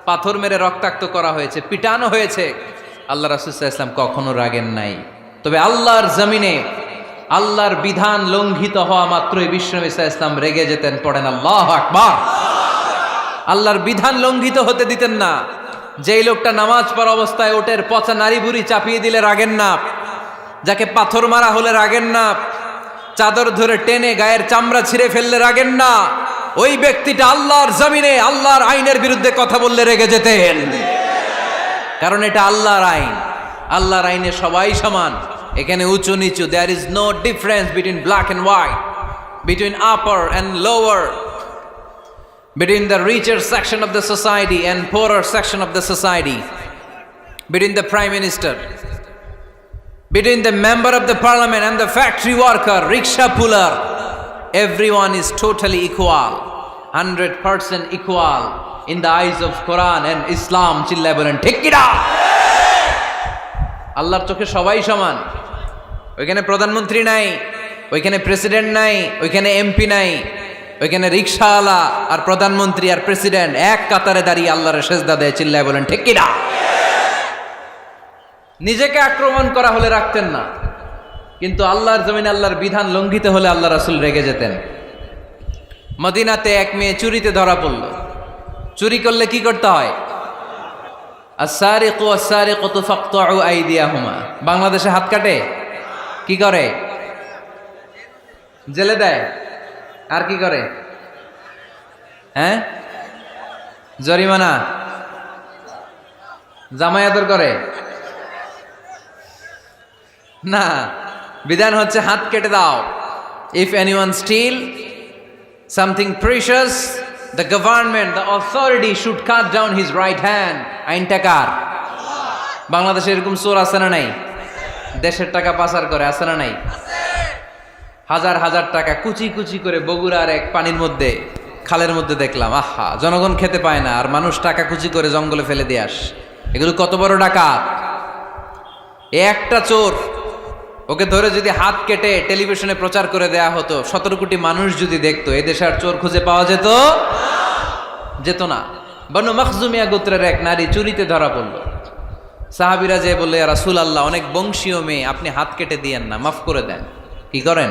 পাথর মেরে রক্তাক্ত করা হয়েছে, পিটানো হয়েছে, আল্লাহ রাসূল সাল্লাল্লাহু আলাইহি ওয়াসাল্লাম কখনো রাগেন নাই। তবে আল্লাহর জমিনে আল্লাহর বিধান লঙ্ঘিত হওয়া মাত্রই বিশ্বনবী সাল্লাল্লাহু আলাইহি ওয়াসাল্লাম রেগে যেতেন। পড়েন আল্লাহু আকবার। আল্লাহর বিধান লঙ্ঘিত হতে দিতেন না। যেই লোকটা নামাজ পড়া অবস্থায় ওটের পচা নারী বুড়ি চাপিয়ে দিলে রাগেন না, যাকে পাথর মারা হলে রাগেন না, চাদর ধরে টেনে গায়ের চামড়া ছিঁড়ে ফেললে রাগেন না, ওই ব্যক্তিটা আল্লাহর জমিনে আল্লাহর আইনের বিরুদ্ধে কথা বললে রেগে যেতেন। কারণ এটা আল্লাহর আইন। আল্লাহর আইনে সবাই সমান। এখানে উঁচু নিচু, there is no difference between black and white, between upper and lower, between the richer section of the society and poorer section of the society, between the prime minister, between the member of the parliament and the factory worker, rickshaw puller, everyone is totally equal, 100% equal in the eyes of Quran and Islam. চিল্লায় বলেন ঠিক কি না? আল্লাহর চোখে সবাই সমান। ওইখানে প্রধানমন্ত্রী নাই, ওইখানে প্রেসিডেন্ট নাই, ওইখানে এমপি নাই, ওইখানে রিকশাওয়ালা আর প্রধানমন্ত্রী আর প্রেসিডেন্ট এক কাতারে দাঁড়িয়ে আল্লাহর সেজদা দেয়। চিল্লায় বলেন ঠিক কিনা? নিজেকে আক্রমণ করা হলে রাখতেন না, কিন্তু আল্লাহর জমিনে আল্লাহর বিধান লঙ্ঘিত হলে আল্লাহ রাসূল রেগে যেতেন। মদিনাতে এক মেয়ে চুরিতে ধরা পড়ল। চুরি করলে কি করতে হয়? আস-সারিকু ওয়াস-সারিকাতু ফাকতাউ আইদিয়াহুমা। বাংলাদেশে হাত কাটে, কি করে? জেলে দেয়। আর কি করে? হ্যাঁ, জরিমানা, জামাই আদর করে না। বিধান হচ্ছে হাত কেটে দাও। If anyone steal something precious, the government, the authority should cut down his right hand. আইনটা কার? বাংলাদেশে এরকম চোর আছে না নাই? দেশের টাকা পাচার করে, আছে না নাই? হাজার হাজার টাকা কুচি কুচি করে বগুড়ার এক পানির মধ্যে, খালের মধ্যে দেখলাম। আহা, জনগণ খেতে পায় না আর মানুষ টাকা কুচি করে জঙ্গলে ফেলে দিয়ে আস। এগুলো কত বড় ডাকাত! একটা চোর, ওকে ধরে যদি হাত কেটে টেলিভিশনে প্রচার করে দেয়া হতো, 17 কোটি মানুষ যদি দেখতো, এদেশে আর চোর খুঁজে পাওয়া যেত না। বনু মখজুমিয়া গোত্রের এক নারী চুরিতে ধরা পড়ল। সাহাবীরা যে বললে, ইয়া রাসূলুল্লাহ, অনেক বংশীয় মেয়ে, আপনি হাত কেটে দিয়েন না, মাফ করে দেন। কি করেন?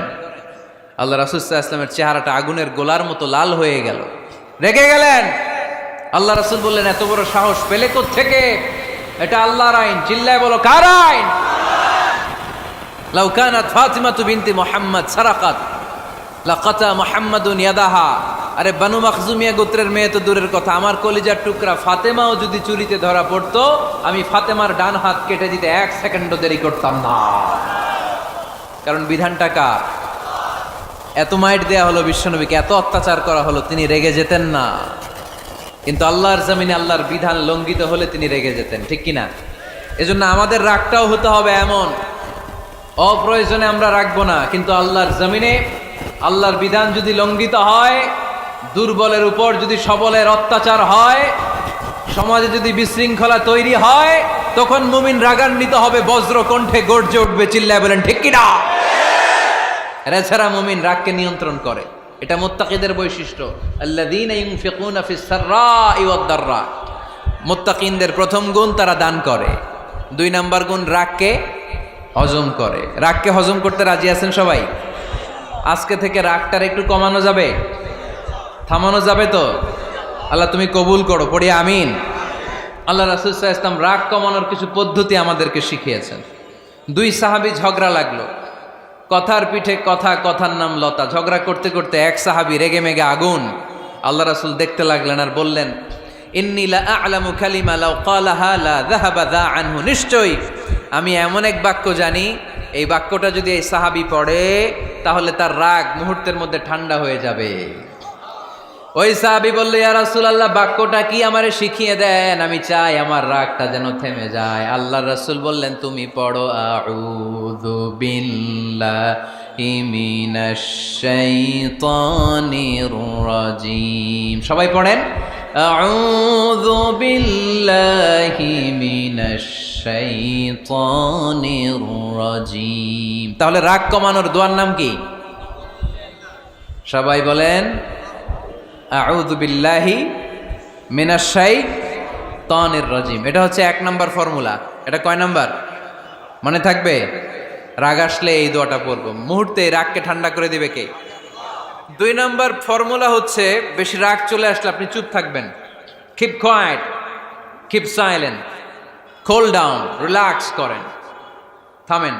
আল্লাহ রাসূল সাল্লাল্লাহু আলাইহি ওয়াসাল্লামের চেহারাটা আগুনের গোলার মতো লাল হয়ে গেল। রেগে গেলেন। আল্লাহ রাসূল বললেন, এত বড় সাহস পেলে কোত্থেকে? এটা আল্লাহর আইন। চিল্লায় বলো, কার আইন? লাউ কানাত ফাতিমাতু বিনতি মুহাম্মদ সারাকাত লাকাতা মুহাম্মাদুন ইয়াদাহা। আরে বনু মখজুমিয়া গোত্রের মেয়ে তো দূরের কথা, আমার কলিজার টুকরা ফাতেমাও যদি চুরিতে ধরা পড়তো, আমি ফাতেমার ডান হাত কেটে দিতে 1 সেকেন্ডও দেরি করতাম না। কারণ বিধানটা কার? এত মাইট দেয়া হলো বিশ্বনবীকে, এত অত্যাচার করা হলো, তিনি রেগে যেতেন না। কিন্তু আল্লাহর জমিনে আল্লাহর বিধান লঙ্ঘিত হলে তিনি রেগে যেতেন। ঠিক কিনা? এজন্য আমাদের রাগটাও হতে হবে এমন, অপ্রয়োজনে আমরা রাখবো না। কিন্তু আল্লাহর জমিনে আল্লাহর বিধান যদি লঙ্ঘিত হয়, দুর্বলের উপর যদি সবলের অত্যাচার হয়, সমাজে যদি বিশৃঙ্খলা তৈরি হয়, তখন মুমিন রাগান্বিত হবে, বজ্র কণ্ঠে গর্জে উঠবে। চিল্লায় বলেন ঠিক কিনা? এছাড়া মুমিন রাগকে নিয়ন্ত্রণ করে। এটা মুত্তাকিদের বৈশিষ্ট্য। আল্লাযীনা ইউনফিকুনা ফিস সাররাই ওয়াদ দাররা। মুত্তাকিনদের প্রথম গুণ, তারা দান করে। 2 নাম্বার গুণ, রাগকে হজম করে। রাগকে হজম করতে রাজি আছেন সবাই? আজকে থেকে রাগটার একটু কমানো যাবে, থামানো যাবে তো? আল্লাহ তুমি কবুল করো, পড়ি আমিন। আল্লাহ রাসূল সাল্লাল্লাহু আলাইহি ওয়াসাল্লাম রাগ কমানোর কিছু পদ্ধতি আমাদেরকে শিখিয়েছেন। 2 সাহাবী ঝগড়া লাগলো, কথার পিঠে কথা, কথার নাম লতা। ঝগড়া করতে করতে এক সাহাবী রেগে মেগে আগুন। আল্লাহ রাসূল দেখতে লাগলেন আর বললেন, ইন্নী লা আ'লামু কালিমা লাউ ক্বালাহা লা যাহাবা যা আনহু। নিশ্চয়ই আমি এমন এক বাক্য জানি, এই বাক্যটা যদি এই সাহাবী পড়ে তাহলে তার রাগ মুহূর্তের মধ্যে ঠান্ডা হয়ে যাবে। ওই সাহাবী বলল, ইয়া রাসূলুল্লাহ, বাক্যটা কি আমারে শিখিয়ে দেন, আমি চাই আমার রাগটা যেন থেমে যায়। আল্লাহর রাসূল বললেন, তুমি পড়ো আউযু বিল্লাহি মিনাশ শাইতানির রাজীম। সবাই পড়েন, আউযু বিল্লাহি মিনাশ শাইতানির রাজীম। তাহলে রাগ কমানোর দোয়ার নাম কি? সবাই বলেন, আউযু বিল্লাহি মিনাশ শাইতানির রাজীম। এটা হচ্ছে 1 নম্বর ফর্মুলা। এটা কয় নাম্বার? মনে থাকবে? রাগ আসলে এই দোয়াটা পড়বো, মুহূর্তে রাগকে ঠান্ডা করে দিবে কে? 2 নম্বর ফর্মুলা হচ্ছে, বেশি রাগ চলে আসলে আপনি চুপ থাকবেন। Keep quiet, keep silent, cool down, relax করেন, থামেন।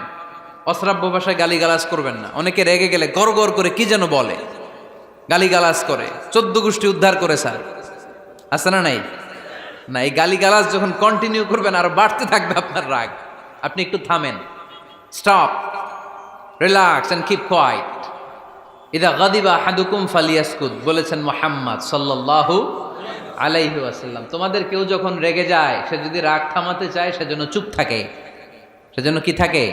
অশ্রাব্য ভাষায় গালিগালাজ করবেন না। অনেকে রেগে গেলে গড় গড় করে কি যেন বলে, গালিগালাজ করে, 14 গোষ্ঠী উদ্ধার করে স্যার, আছে না নাই? না, এই গালিগালাজ যখন কন্টিনিউ করবেন আরো বাড়তে থাকবে আপনার রাগ। আপনি একটু থামেন, stop, relax and keep quiet. ইদা গাদিবা আহাদুকুম ফালিয়াসকুত, বলেছেন মুহাম্মদ সাল্লাল্লাহু আলাইহি ওয়াসাল্লাম। তোমাদের কেউ যখন রেগে যায়, সে যদি রাগ থামাতে চায় সেজন্য চুপ থাকে। সেজন্য কি থাকে?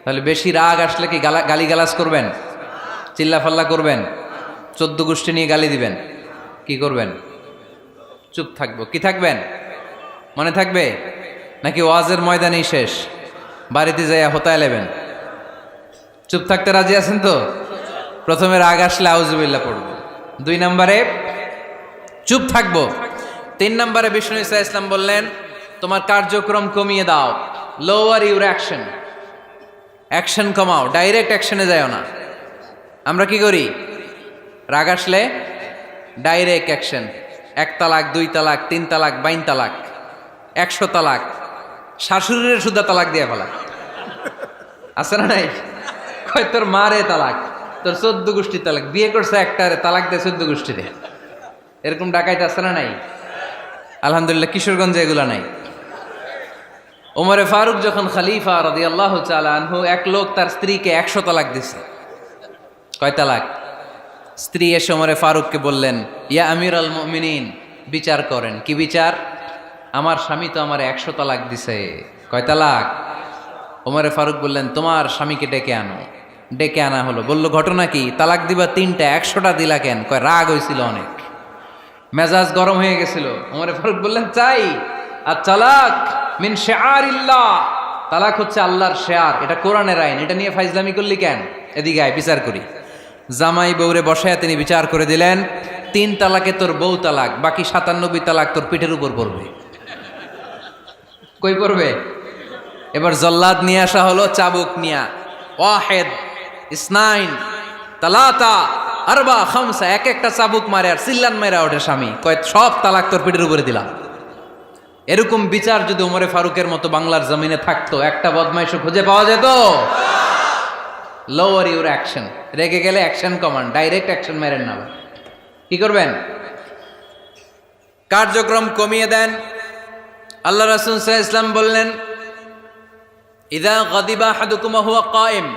তাহলে বেশি রাগ আসলে কি গালিগালাজ করবেন, চিল্লাফাল্লা করবেন, 14 গোষ্ঠী নিয়ে গালি দিবেন, কি করবেন? চুপ থাকবো। কি থাকবেন? মনে থাকবে নাকি ওয়াজের ময়দানেই শেষ, বাড়িতে যাইয়া হোতায় লেবেন? চুপ থাকতে রাজি আছেন তো? প্রথমে রাগ আসলে আউযুবিল্লাহ পড়বো, 2 নম্বরে চুপ থাকবো, 3 নম্বরে বিষ্ণু ঈসা ইসলাম বললেন তোমার কার্যক্রম কমিয়ে দাও, লোয়ার ইউর অ্যাকশন, অ্যাকশন কমাও, ডাইরেক্ট অ্যাকশনে যাও না। আমরা কি করি? রাগ আসলে ডাইরেক্ট অ্যাকশন, 1 তালাক, 2 তালাক, 3 তালাক, 22 তালাক, 100 তালাক, শাশুড়ির সুদ্ধা তালাক দিয়ে ফেলা, আছে না নাই? কয় তোর মারে তালাক, তোর 14 গোষ্ঠী তালাক, বিয়ে করছে একটারে তালাক দেয় 14 গোষ্ঠীরে, এরকম ডাকাইতে আছে না নাই? আলহামদুলিল্লাহ কিশোরগঞ্জে এগুলা নাই। ওমরে ফারুক যখন খলিফা রাদিয়াল্লাহু তাআলা আনহু, এক লোক তার স্ত্রীকে 100 তালাক দিছে। কয় তালাক? স্ত্রী এসে ওমরে ফারুককে বললেন, ইয়া আমিরুল মুমিনিন, বিচার করেন। কি বিচার? আমার স্বামী তো আমার 100 তালাক দিছে। কয় তালাক? ওমরে ফারুক বললেন, তোমার স্বামীকে ডেকে আনো। ডেকে আনা হলো। বলল, ঘটনা কি? তালাক দিবা 3টা, 100টা দিলা কেন? কয় রাগ হয়েছিল অনেক, মেজাজ গরম হয়ে গেছিল। ওমরে ফারুক বললেন, চাই আর তালাক মিন শিআরিল্লাহ, তালাক হচ্ছে আল্লাহর শিআর, এটা কোরআনের আইন, এটা নিয়ে ফাইজলামি করলি কেন? এদিকে আয়, বিচার করি। জামাই বউরে বসায়া তিনি বিচার করে দিলেন, 3 তালাকে তোর বউ তালাক, বাকি 97 তালাক তোর পিঠের উপর পড়বে। কই পড়বে? এবার জল্লাদ নিয়ে আসা হলো, চাবুক নিয়া, ওয়াহেদ, ইসনাইন, তালাতা, আরবা, খামসা, এক একটা চাবুক মারে আর চিল্লান মেরা ওঠে স্বামী, কয় সব তালাক তোর পিঠের উপরে দিলাম। এরকম বিচার যদি ওমরে ফারুকের মতো বাংলার জমিনে থাকতো, একটা বদমাইশও খুঁজে পাওয়া যেত? লোয়ার ইউর অ্যাকশন, রেগে গেলে অ্যাকশন কমান, ডাইরেক্ট অ্যাকশন মেরেন না। কি করবেন? কার্যক্রম কমিয়ে দেন। আল্লাহ রাসূল সাল্লাল্লাহু আলাইহি ওয়াসাল্লাম বললেন, ইযা গাদিবা আহাদুকুম ওয়া হুয়া কায়েম,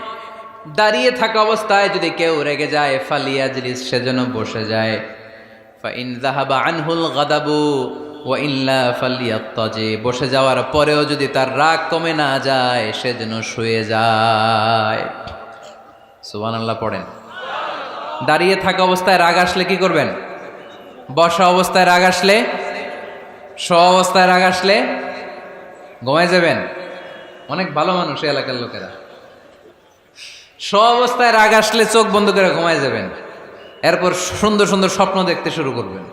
দাঁড়িয়ে থাকা অবস্থায় যদি কেউ রেগে যায়, ফালিয়াজলিস, সেজন্য বসে যায়। ফা ইন যাহাবা আনহুল গাদাবু ওয়া ইল্লা ফালিয়াত্তাজি, বসে যাওয়ার পরেও যদি তার রাগ কমে না যায়, সেজন্য শুয়ে যায়। সুবহানাল্লাহ পড়েন। দাঁড়িয়ে থাকা অবস্থায় রাগ আসলে কি করবেন? বসা অবস্থায় রাগ আসলে, শোয়া অবস্থায় রাগ আসলে ঘুমায় যাবেন। অনেক ভালো মানুষ এই এলাকার লোকেরা। শোয়া অবস্থায় রাগ আসলে চোখ বন্ধ করে ঘুমায় যাবেন, এরপর সুন্দর সুন্দর স্বপ্ন দেখতে শুরু করবেন।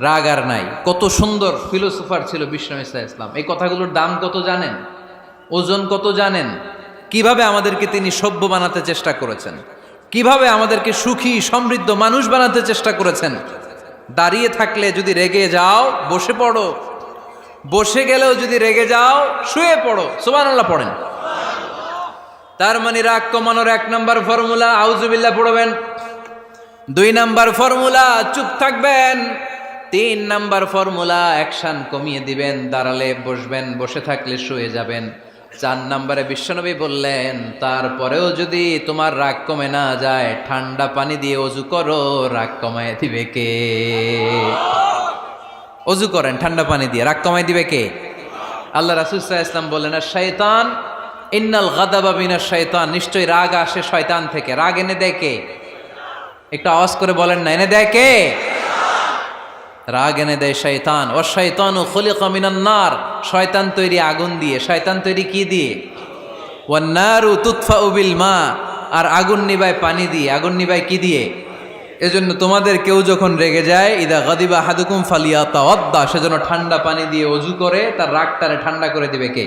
রাগ আর নাই। কত সুন্দর ফিলোসোফার ছিল বিষ্ণু ঈসা ইসলাম। এই কথাগুলোর দাম কত জানেন? ওজন কত জানেন? কিভাবে আমাদেরকে তিনি সভ্য বানাতে চেষ্টা করেছেন, কিভাবে আমাদেরকে সুখী সমৃদ্ধ মানুষ বানাতে চেষ্টা করেছেন। দাঁড়িয়ে থাকলে যদি রেগে যাও, বসে পড়ো। বসে গেলেও যদি রেগে যাও, শুয়ে পড়ো। সুবহানাল্লাহ পড়েন। তার মানে রাগ কমানোর 1 নম্বর ফর্মুলা আউযুবিল্লাহ পড়বেন, 2 নম্বর ফর্মুলা চুপ থাকবেন, 3 নম্বর ফর্মুলা অ্যাকশন কমিয়ে দিবেন, দাঁড়ালে বসবেন, বসে থাকলে শুয়ে যাবেন। 4 নম্বরে বিশ্বনবী বললেন, তারপরেও যদি তোমার রাগ কমে না যায়, ঠান্ডা পানি দিয়ে ওযু করো, রাগ কমায় দিবে কে? ওযু করেন ঠান্ডা পানি দিয়ে, রাগ কমায় দিবে কে? আল্লাহ রাসূল সাল্লাল্লাহু আলাইহি ওয়াসাল্লাম বললেন, শাইতান ইন্নাল গাদাবা মিনাশ শাইতান, নিশ্চয়ই রাগ আসে শয়তান থেকে। রাগ এনে দেয় কে? একটু আওয়াজ করে বলেন না, এনে দেয় কে? রাগ এনে দেয় শয়তান। ও শয়তানু খুলিকা মিনান নার, শয়তান তৈরি আগুন দিয়ে। শয়তান তৈরি কি দিয়ে? ওয়ান নারু তুতফাউ বিল মা, আর আগুন নিবায় পানি দিয়ে। আগুন নিবায় কি দিয়ে? এজন্য তোমাদের কেউ যখন রেগে যায়, ইদা গাদিবা আহাদুকুম ফালিয়াতাওয়াদ্দা, সেজন্য ঠান্ডা পানি দিয়ে ওযু করে তার রাগটারে ঠান্ডা করে দিবে কে?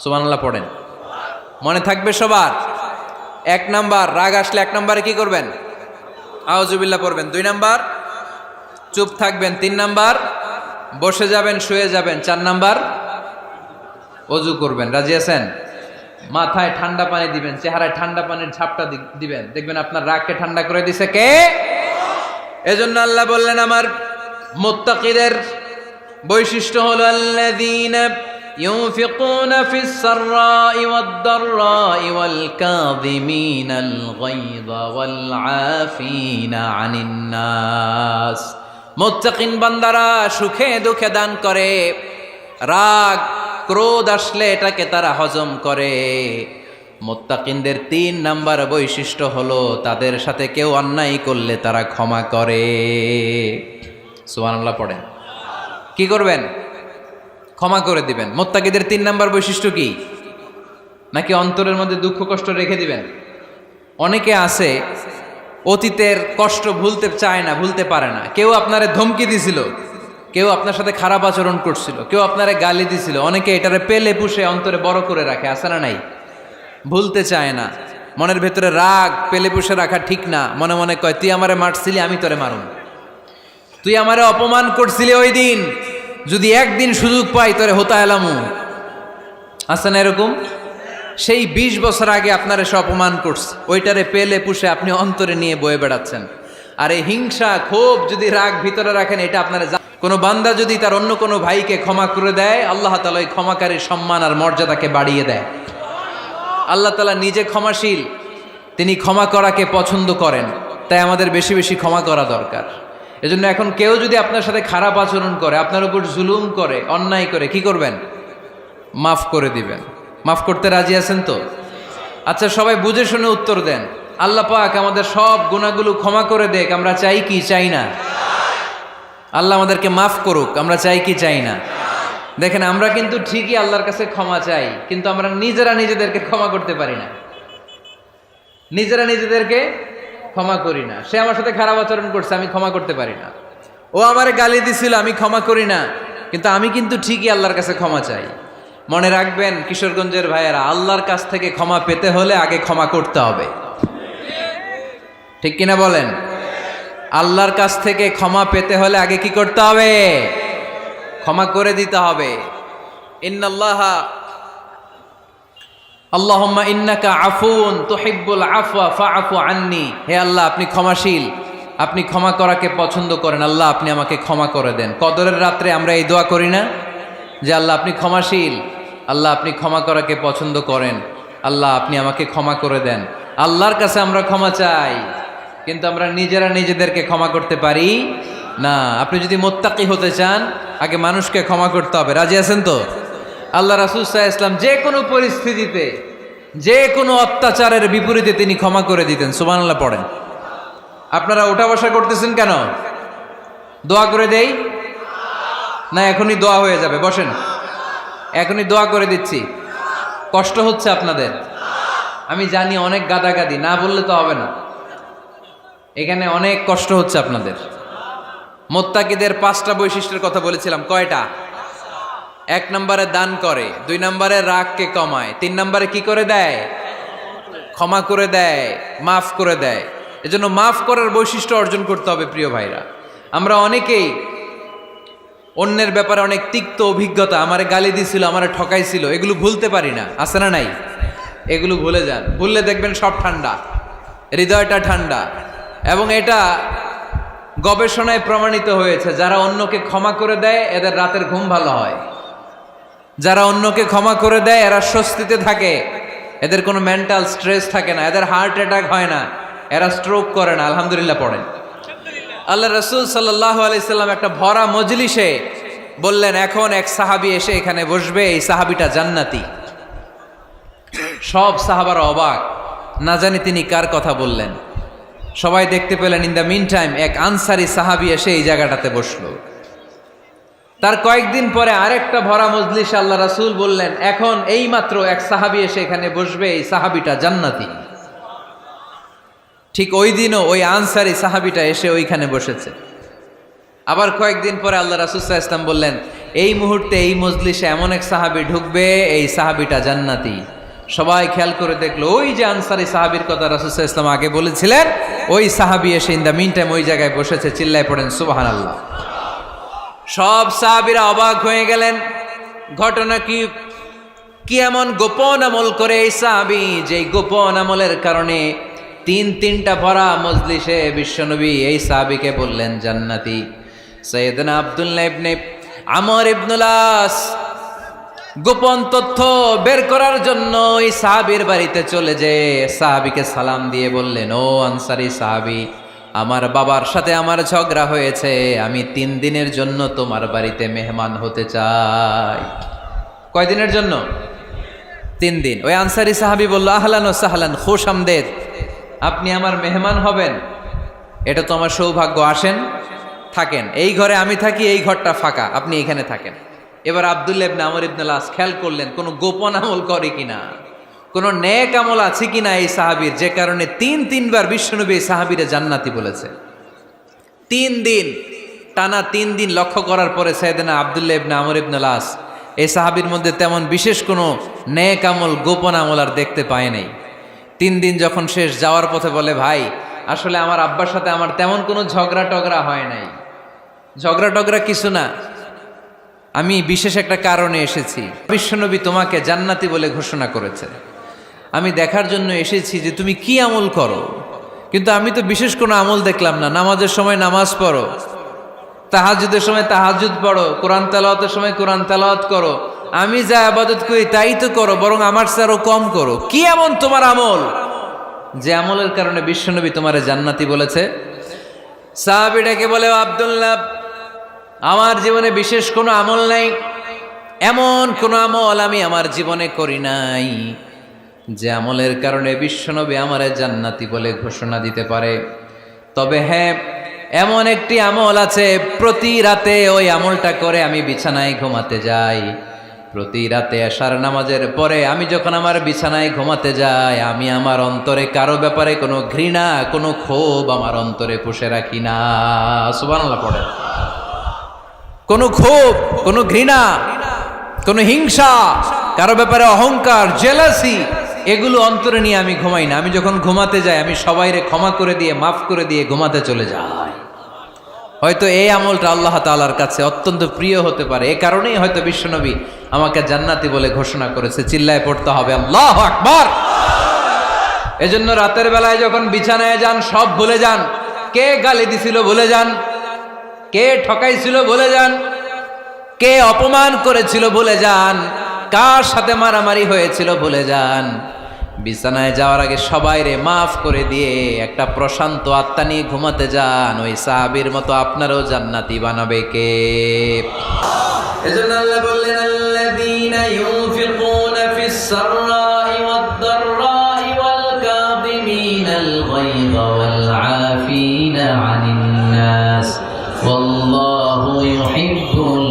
সুবহানাল্লাহ পড়েন। মনে থাকবে সবার? 1 নাম্বার, রাগ আসলে 1 নাম্বারে কি করবেন? আউযুবিল্লাহ পড়বেন। 2 নাম্বার, চুপ থাকবেন। 3 নাম্বার, বসে যাবেন, শুয়ে যাবেন। 4 নাম্বার, ওযু করবেন। রাজি আছেন? মাথায় ঠান্ডা পানি দিবেন, চেহারায় ঠান্ডা পানির ঝাপটা দিবেন, দেখবেন আপনার রাগকে ঠান্ডা করে দিছে কে? এজন্য আল্লাহ বললেন আমার মুত্তাকিদের বৈশিষ্ট্য হলো আল্লাযীনা ইউনফিকুনা ফিস সাররাই ওয়াদ দাররাই ওয়াল কাযিমিনাল গায়যা ওয়াল আফিনা আনিন নাস। মুত্তাকিন বান্দারা সুখে দুঃখে দান করে, রাগ ক্রোধ আসলে এটাকে তারা হজম করে। মুত্তাকিনদের 3 নাম্বার বৈশিষ্ট্য হলো তাদের সাথে কেউ অন্যায় করলে তারা ক্ষমা করে। সুবহানাল্লাহ পড়েন। কি করবেন? ক্ষমা করে দিবেন। মুত্তাকিদের 3 নাম্বার বৈশিষ্ট্য কি? নাকি অন্তরের মধ্যে দুঃখ কষ্ট রেখে দিবেন? অনেকে আছে অতীতের কষ্ট ভুলতে চায় না, ভুলতে পারে না। কেউ আপনারে ধমকি দিছিল, কেউ আপনার সাথে খারাপ আচরণ করছিল, কেউ আপনারে গালি দিছিল, অনেকে এটারে পেলে পুষে অন্তরে বড় করে রাখে, আছে না নাই? ভুলতে চায় না। মনের ভেতরে রাগ পেলে পুষে রাখা ঠিক না। মনে মনে কয় তুই আমারে মারছিলি, আমি তোরে মারুম। তুই আমারে অপমান করছিলি ওই দিন, যদি একদিন সুযোগ পাই তোরে হতা এলামু। আছে না এরকম? সেই 20 বছর আগে আপনারে সে অপমান করছে, ওইটারে পেলে পুষে আপনি অন্তরে নিয়ে বয়ে বেড়াচ্ছেন। আর এই হিংসা ক্ষোভ যদি রাগ ভিতরে রাখেন, এটা আপনারা কোনো বান্দা যদি তার অন্য কোনো ভাইকে ক্ষমা করে দেয়, আল্লাহ তাআলা ওই ক্ষমাকারীর সম্মান আর মর্যাদাকে বাড়িয়ে দেয়। আল্লাহ তাআলা নিজে ক্ষমাশীল, তিনি ক্ষমা করাকে পছন্দ করেন। তাই আমাদের বেশি বেশি ক্ষমা করা দরকার। এজন্য এখন কেউ যদি আপনার সাথে খারাপ আচরণ করে, আপনার উপর জুলুম করে, অন্যায় করে, কি করবেন? মাফ করে দিবেন। মাফ করতে রাজি আছেন তো? আচ্ছা, সবাই বুঝে শুনে উত্তর দেন। আল্লাহ পাক আমাদের সব গুনাহগুলো ক্ষমা করে দেখ, আমরা চাই কি চাই না? আল্লাহ আমাদেরকে মাফ করুক, আমরা চাই কি চাই না? দেখেন, আমরা কিন্তু ঠিকই আল্লাহর কাছে ক্ষমা চাই, কিন্তু আমরা নিজেরা নিজেদেরকে ক্ষমা করতে পারি না। নিজেরা নিজেদেরকে ক্ষমা করি না। সে আমার সাথে খারাপ আচরণ করছে, আমি ক্ষমা করতে পারি না। ও আমারে গালি দিছিল, আমি ক্ষমা করি না, কিন্তু আমি কিন্তু ঠিকই আল্লাহর কাছে ক্ষমা চাই। মনে রাখবেন কিশোরগঞ্জের ভাইয়েরা, আল্লাহর কাছ থেকে ক্ষমা পেতে হলে আগে ক্ষমা করতে হবে। ঠিক কিনা বলেন? আল্লাহর কাছ থেকে ক্ষমা পেতে হলে আগে কি করতে হবে? ক্ষমা করে দিতে হবে। ইন্নাল্লাহা আল্লাহুম্মা ইন্নাকা আফুন তুহিব্বুল আফওয়া ফাআফু আন্নি। হে আল্লাহ, আপনি ক্ষমাশীল, আপনি ক্ষমা করাকে পছন্দ করেন। আল্লাহ, আপনি আমাকে ক্ষমা করে দেন। কদরের রাত্রে আমরা এই দোয়া করি না যে আল্লাহ আপনি ক্ষমাশীল, আল্লাহ আপনি ক্ষমা করাকে পছন্দ করেন, আল্লাহ আপনি আমাকে ক্ষমা করে দেন। আল্লাহর কাছে আমরা ক্ষমা চাই, কিন্তু আমরা নিজেরা নিজেদেরকে ক্ষমা করতে পারি না। আপনি যদি মুত্তাকি হতে চান, আগে মানুষকে ক্ষমা করতে হবে। রাজি আছেন তো? আল্লাহ রাসূল সাল্লাল্লাহু আলাইহি ওয়াসাল্লাম যে কোনো পরিস্থিতিতে, যে কোনো অত্যাচারের বিপরীতে তিনি ক্ষমা করে দিতেন। সুবহানাল্লাহ পড়েন। আপনারা ওঠা বসা করতেছেন কেন? দোয়া করে দেই না? এখনই দোয়া হয়ে যাবে, বসেন। এখনই দোয়া করে দিচ্ছি। কষ্ট হচ্ছে আপনাদের? আমি জানি অনেক গাদাগাদি, না বললে তো হবে না। এখানে অনেক কষ্ট হচ্ছে আপনাদের। মুত্তাকিদের 5টা বৈশিষ্ট্যের কথা বলেছিলাম, কয়টা? 1 নম্বরে দান করে, 2 নম্বরে রাগকে কমায়, 3 নম্বরে কি করে দেয়? ক্ষমা করে দেয়, মাফ করে দেয়। এজন্য মাফ করার বৈশিষ্ট্য অর্জন করতে হবে প্রিয় ভাইরা। আমরা অনেকেই অন্যের ব্যাপারে অনেক তিক্ত অভিজ্ঞতা, আমারে গালি দিছিল, আমারে ঠকাইছিল, এগুলো ভুলতে পারি না। আছে না নাই? এগুলো ভুলে যান। ভুললে দেখবেন সব ঠান্ডা, হৃদয়টা ঠান্ডা। এবং এটা গবেষণায় প্রমাণিত হয়েছে, যারা অন্যকে ক্ষমা করে দেয় এদের রাতের ঘুম ভালো হয়। যারা অন্যকে ক্ষমা করে দেয় এরা স্বস্তিতে থাকে, এদের কোনো মেন্টাল স্ট্রেস থাকে না, এদের হার্ট অ্যাটাক হয় না, এরা স্ট্রোক করে না। আলহামদুলিল্লাহ পড়েন। আল্লাহ রাসূল সাল্লাল্লাহু আলাইহি সাল্লাম একটা ভরা মজলিসে বললেন, এখন এক সাহাবী এসে এখানে বসবে, এই সাহাবীটা জান্নাতি। সব সাহাবারা অবাক, না জানি তিনি কার কথা বললেন। সবাই দেখতে পেলেন ইন দ্য মিন টাইম এক আনসারি সাহাবী এসে এই জায়গাটাতে বসলো। তার কয়েকদিন পরে আরেকটা ভরা মজলিসে আল্লাহ রাসূল বললেন, এখন এই মাত্র এক সাহাবী এসে এখানে বসবে, এই সাহাবীটা জান্নাতি। ঠিক ওই দিনও ওই আনসারি সাহাবীটা এসে ওইখানে বসেছে। আবার কয়েকদিন পরে আল্লাহ রাসূল সাল্লাল্লাহু আলাইহি ওয়াসাল্লাম বললেন, এই মুহূর্তে এই মজলিসে এমন এক সাহাবী ঢুকবে, এই সাহাবীটা জান্নাতি। সবাই খেয়াল করে দেখলো ওই যে আনসারী সাহাবীর কথা রাসূল সাল্লাল্লাহু আলাইহি ওয়াসাল্লাম আগে বলেছিলেন, ওই সাহাবী এসে ইন দ্য মিন টাইম ওই জায়গায় বসেছে। চিল্লায় পড়েন সুবহানাল্লাহ। সব সাহাবীরা অবাক হয়ে গেলেন। ঘটনা কি এমন গোপন আমল করে এই সাহাবী, যেই গোপন আমলের কারণে তিনটা ভরা মজলিসে বিশ্বনবী এই সাহাবীকে বললেন জান্নাতি। সাইয়েদনা আব্দুল্লাহ ইবনে আমর ইবনুল আস গোপন তথ্য বের করার জন্য এই সাহাবীর বাড়িতে চলে যেয়ে সাহাবীকে সালাম দিয়ে বললেন, ও আনসারী সাহাবী, আমার বাবার সাথে আমার ঝগড়া হয়েছে, আমি 3 দিনের জন্য তোমার বাড়িতে মেহমান হতে চাই। কয়দিনের জন্য? 3 দিন। ওই আনসারী সাহাবী বলল, আহলান ও সাহলান, খুশ আমদেদ, আপনি আমার মেহমান হবেন, এটা তো আমার সৌভাগ্য। আসেন, থাকেন, এই ঘরে আমি থাকি, এই ঘরটা ফাঁকা, আপনি এখানে থাকেন। এবার আব্দুল্লাহ ইবনে আমর ইবনুল আস খেয়াল করলেন কোনো গোপন আমল করে কিনা, কোনো নেক আমল আছে কিনা এই সাহাবীর, যে কারণে 3বার বিশ্বনবী এই সাহাবীরে জান্নাতি বলেছে। 3 দিন টানা 3 দিন লক্ষ্য করার পরে সাইয়েদনা আব্দুল্লাহ ইবনে আমর ইবনুল আস এই সাহাবীর মধ্যে তেমন বিশেষ কোনো নেক আমল, গোপন আমল আর দেখতে পায় নাই। 3 দিন যখন শেষ, যাওয়ার পথে বলে, ভাই আসলে আমার আব্বার সাথে আমার তেমন কোনো ঝগড়া টগড়া হয় নাই, ঝগড়া টগড়া কিছু না, আমি বিশেষ একটা কারণে এসেছি। বিশ্বনবী তোমাকে জান্নাতি বলে ঘোষণা করেছে, আমি দেখার জন্য এসেছি যে তুমি কি আমল করো, কিন্তু আমি তো বিশেষ কোনো আমল দেখলাম না। নামাজের সময় নামাজ পড়ো, তাহাজ্জুদের সময় তাহাজ্জুদ পড়ো, কোরআন তেলাওয়াতের সময় কোরআন তেলাওয়াত করো, আমি যা ইবাদত করি তাই তো করো, বরং আমার চেয়ে আরো কম করো। কি এমন তোমার আমল যে আমলের কারণে বিশ্বনবী তোমারে জান্নাতি বলেছে? সাহাবীটাকে বলে, আব্দুল্লাহ, আমার জীবনে বিশেষ কোনো আমল নাই, এমন কোনো আমল আমি আমার জীবনে করি নাই যে আমলের কারণে বিশ্বনবী আমারে জান্নাতি বলে ঘোষণা দিতে পারে। তবে হ্যাঁ, এমন একটি আমল আছে, প্রতি রাতে ওই আমলটা করে আমি বিছানায় ঘুমাতে যাই। প্রতি রাতে এশার নামাজের পরে আমি যখন আমার বিছানায় ঘুমাতে যাই, আমি আমার অন্তরে কারো ব্যাপারে কোনো ঘৃণা, কোনো ক্ষোভ আমার অন্তরে পুষে রাখি না। সুবহানাল্লাহ পড়ে। কোনো ক্ষোভ, কোনো ঘৃণা, কোনো হিংসা, কারো ব্যাপারে অহংকার, জেলাসি, এগুলো অন্তরে নিয়ে আমি ঘুমাই না। আমি যখন ঘুমাতে যাই, আমি সবাইরে ক্ষমা করে দিয়ে, মাফ করে দিয়ে ঘুমাতে চলে যাই। হয়তো এই আমলটা আল্লাহ তাআলার কাছে অত্যন্ত প্রিয় হতে পারে, এই কারণেই হয়তো বিশ্বনবী আমাকে জান্নাতি বলে ঘোষণা করেছে। চিল্লায় পড়তে হবে আল্লাহু আকবার। এজন্য রাতের বেলায় যখন বিছানায় যান, সব ভুলে যান। কে গালি দিছিল ভুলে যান, কে ঠকাইছিল ভুলে যান, কে অপমান করেছিল ভুলে যান, কার সাথে মারামারি হয়েছিল ভুলে যান। বিছানায় যাওয়ার আগে সবাইরে মাফ করে দিয়ে একটা প্রশান্ত আত্মা নিয়ে ঘুমাতে যান। ওই সাহাবীর মতো আপনারও জান্নাতি বানাবে কে? এজন্য আল্লাহ বললেন, আল্লাযীনা ইউনফিকুনা ফিস সাররাই ওয়াদ দাররাই ওয়াল কাযিমিনাল গায়যা ওয়াল আফিনা আনিন নাস ওয়াল্লাহু ইউহিব্বুল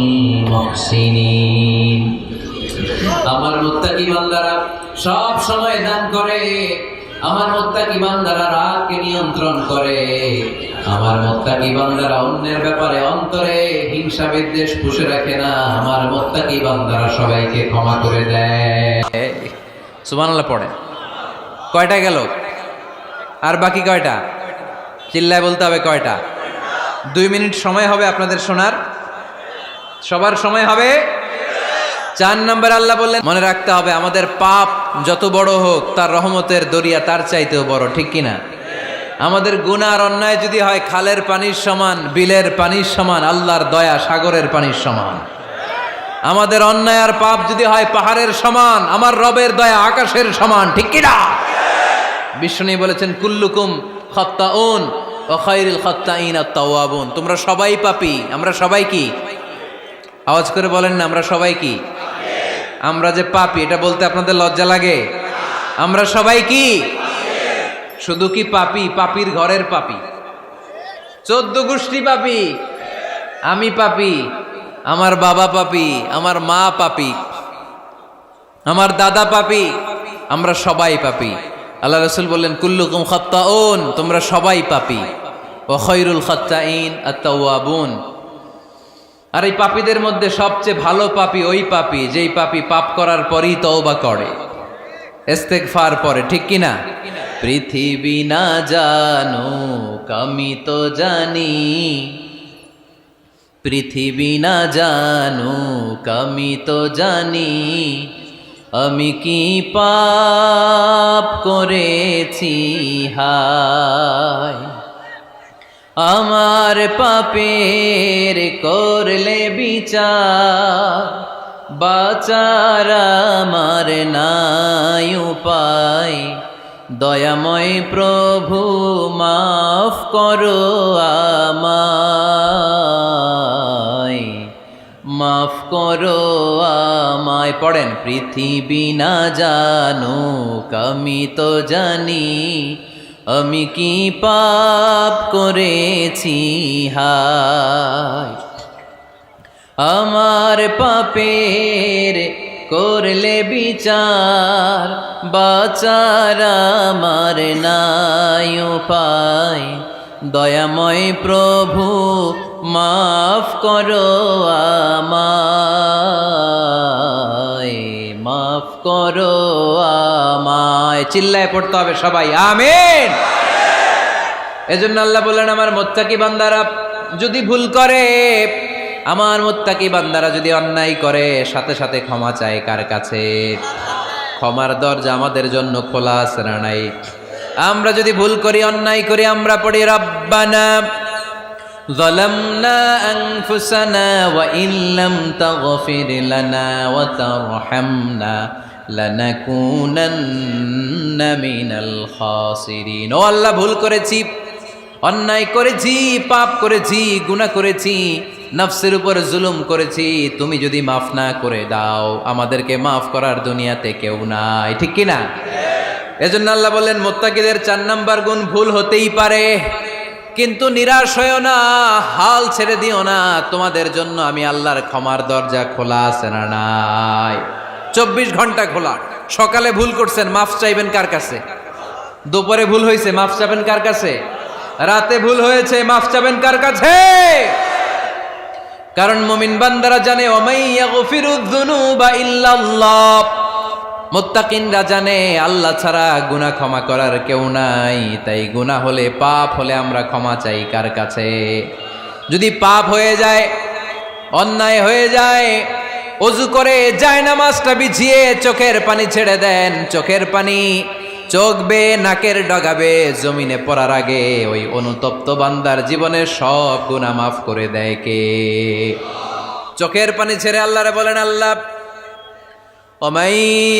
মুহসিনিন। আমার মুত্তাকি বান্দারা সব সময় দান করে, আমার মুত্তাকি বান্দারা রাগকে নিয়ন্ত্রণ করে, আমার মুত্তাকি বান্দারা অন্যের ব্যাপারে অন্তরে হিংসা বিদ্বেষ পুষে রাখে না, আমার মুত্তাকি বান্দারা সবাইকে ক্ষমা করে দেয়। সুবহানাল্লাহ পড়ে। কয়টা গেল? আর বাকি কয়টা? চিল্লায় বলতে হবে কয়টা? 2 মিনিট সময় হবে আপনাদের শোনার। সবার সময় হবে। 4 নম্বর আল্লাহ বললেন, মনে রাখতে হবে আমাদের পাপ যত বড় হোক, তার রহমতের দরিয়া তার চাইতেও বড়, ঠিক কিনা? আমাদের গুনাহ আর অন্যায় যদি হয় খালের পানির সমান, বিলের পানির সমান, আল্লাহর দয়া সাগরের পানির সমান। আমাদের অন্যায় আর পাপ যদি হয় পাহাড়ের সমান, আমার রবের দয়া আকাশের সমান, ঠিক কিনা? বিষ্ণু বলেছেন, কুল্লুকুম খাত্তাউন ওয়া খায়রুল খাত্তাইন আত-তাওয়াবুন। তোমরা সবাই পাপী। আমরা সবাই কি? আওয়াজ করে বলেন না, আমরা সবাই কি? আমরা যে পাপী, এটা বলতে আপনাদের লজ্জা লাগে? আমরা সবাই কি? শুধু কি পাপী? পাপীর ঘরের পাপী, 14 গোষ্ঠী পাপী। আমি পাপী, আমার বাবা পাপী, আমার মা পাপী, আমার দাদা পাপী, আমরা সবাই পাপী। আল্লাহ রাসূল বললেন, কুল্লুকুম খাত্তাউন, তোমরা সবাই পাপী, ওয়া খায়রুল খাত্তাইন আত-তাওয়াবুন। আর এই পাপীদের মধ্যে সবচেয়ে ভালো পাপী ওই পাপী যেই পাপী পাপ করার পরই তওবা করে। ইস্তেগফার পরে, ঠিক কিনা? পৃথিবী না জানুক আমি তো জানি, পৃথিবী না জানুক আমি তো জানি, আমি কি পাপ করেছি হায়। আমার পাপের করলে বিচার, বাঁচার আমার নাই উপায়। দয়াময় প্রভু মাফ করো আমায়, মাফ করো আমায়। পড়েন, পৃথিবী না জানুক আমি তো জানি, আমি কি পাপ করেছি হায়। আমার পাপের করলে বিচার, বাঁচার আমার নাই উপায়। দয়াময় প্রভু মাফ করো আমায়, মাফ করো আমায়। চিল্লায় পড়তে হবে সবাই, আমিন। এজন্য আল্লাহ বললেন, আমার মুত্তাকি বান্দারা যদি ভুল করে, আমার মুত্তাকি বান্দারা যদি অন্যায় করে, সাথে সাথে ক্ষমা চায় কার কাছে? ক্ষমার দরজা আমাদের জন্য খোলা আছে না নাই? আমরা যদি ভুল করি, অন্যায় করি, আমরা পড়ি রব্বানা যালামনা আনফুসানা ওয়া ইল্লাম তাগফির লানা ওয়া তারহামনা লানাকুনান্না মিনাল খাসিরিন। ও আল্লাহ, ভুল করেছি, অন্যায় করেছি, পাপ করেছি, গুনাহ করেছি, নফসের উপর জুলুম করেছি। তুমি যদি মাফ না করে দাও, আমাদেরকে মাফ করার দুনিয়াতে কেউ নাই, ঠিক কিনা? এজন্য আল্লাহ বললেন, মুত্তাকিদের 4 নাম্বার গুণ, ভুল হতেই পারে কিন্তু নিরাশ হয়েও না, হাল ছেড়ে দিও না। তোমাদের জন্য আমি আল্লাহর ক্ষমার দরজা খোলা আছে না নাই? 24 ঘন্টা খোলা। সকালে ভুল করছেন, মাফ চাইবেন কার কাছে? দুপুরে ভুল হয়েছে, মাফ চাইবেন কার কাছে? রাতে ভুল হয়েছে, মাফ চাইবেন কার কাছে? কারণ মুমিন বান্দারা জানে, ওয়ামাইয়া গফিরুয যুনুবা ইল্লাল্লাহ। মুত্তাকিনরা জানে, আল্লাহ ছাড়া গুনাহ ক্ষমা করার কেউ নাই। তাই গুনাহ হলে, পাপ হলে আমরা ক্ষমা চাই কার কাছে? যদি পাপ হয়ে যায়, অন্যায় হয়ে যায়, ওযু করে জায়নামাজটা বিছিয়ে চোখের পানি ছেড়ে দেন। চোখের পানি চোখ বেয়ে নাকের ডগাবে জমিনে পড়ার আগে ওই অনুতপ্ত বান্দার জীবনের সব গুনাহ মাফ করে দেয় কে? চোখের পানি ছেড়ে আল্লাহরে বলেন, আল্লাহ وَمَن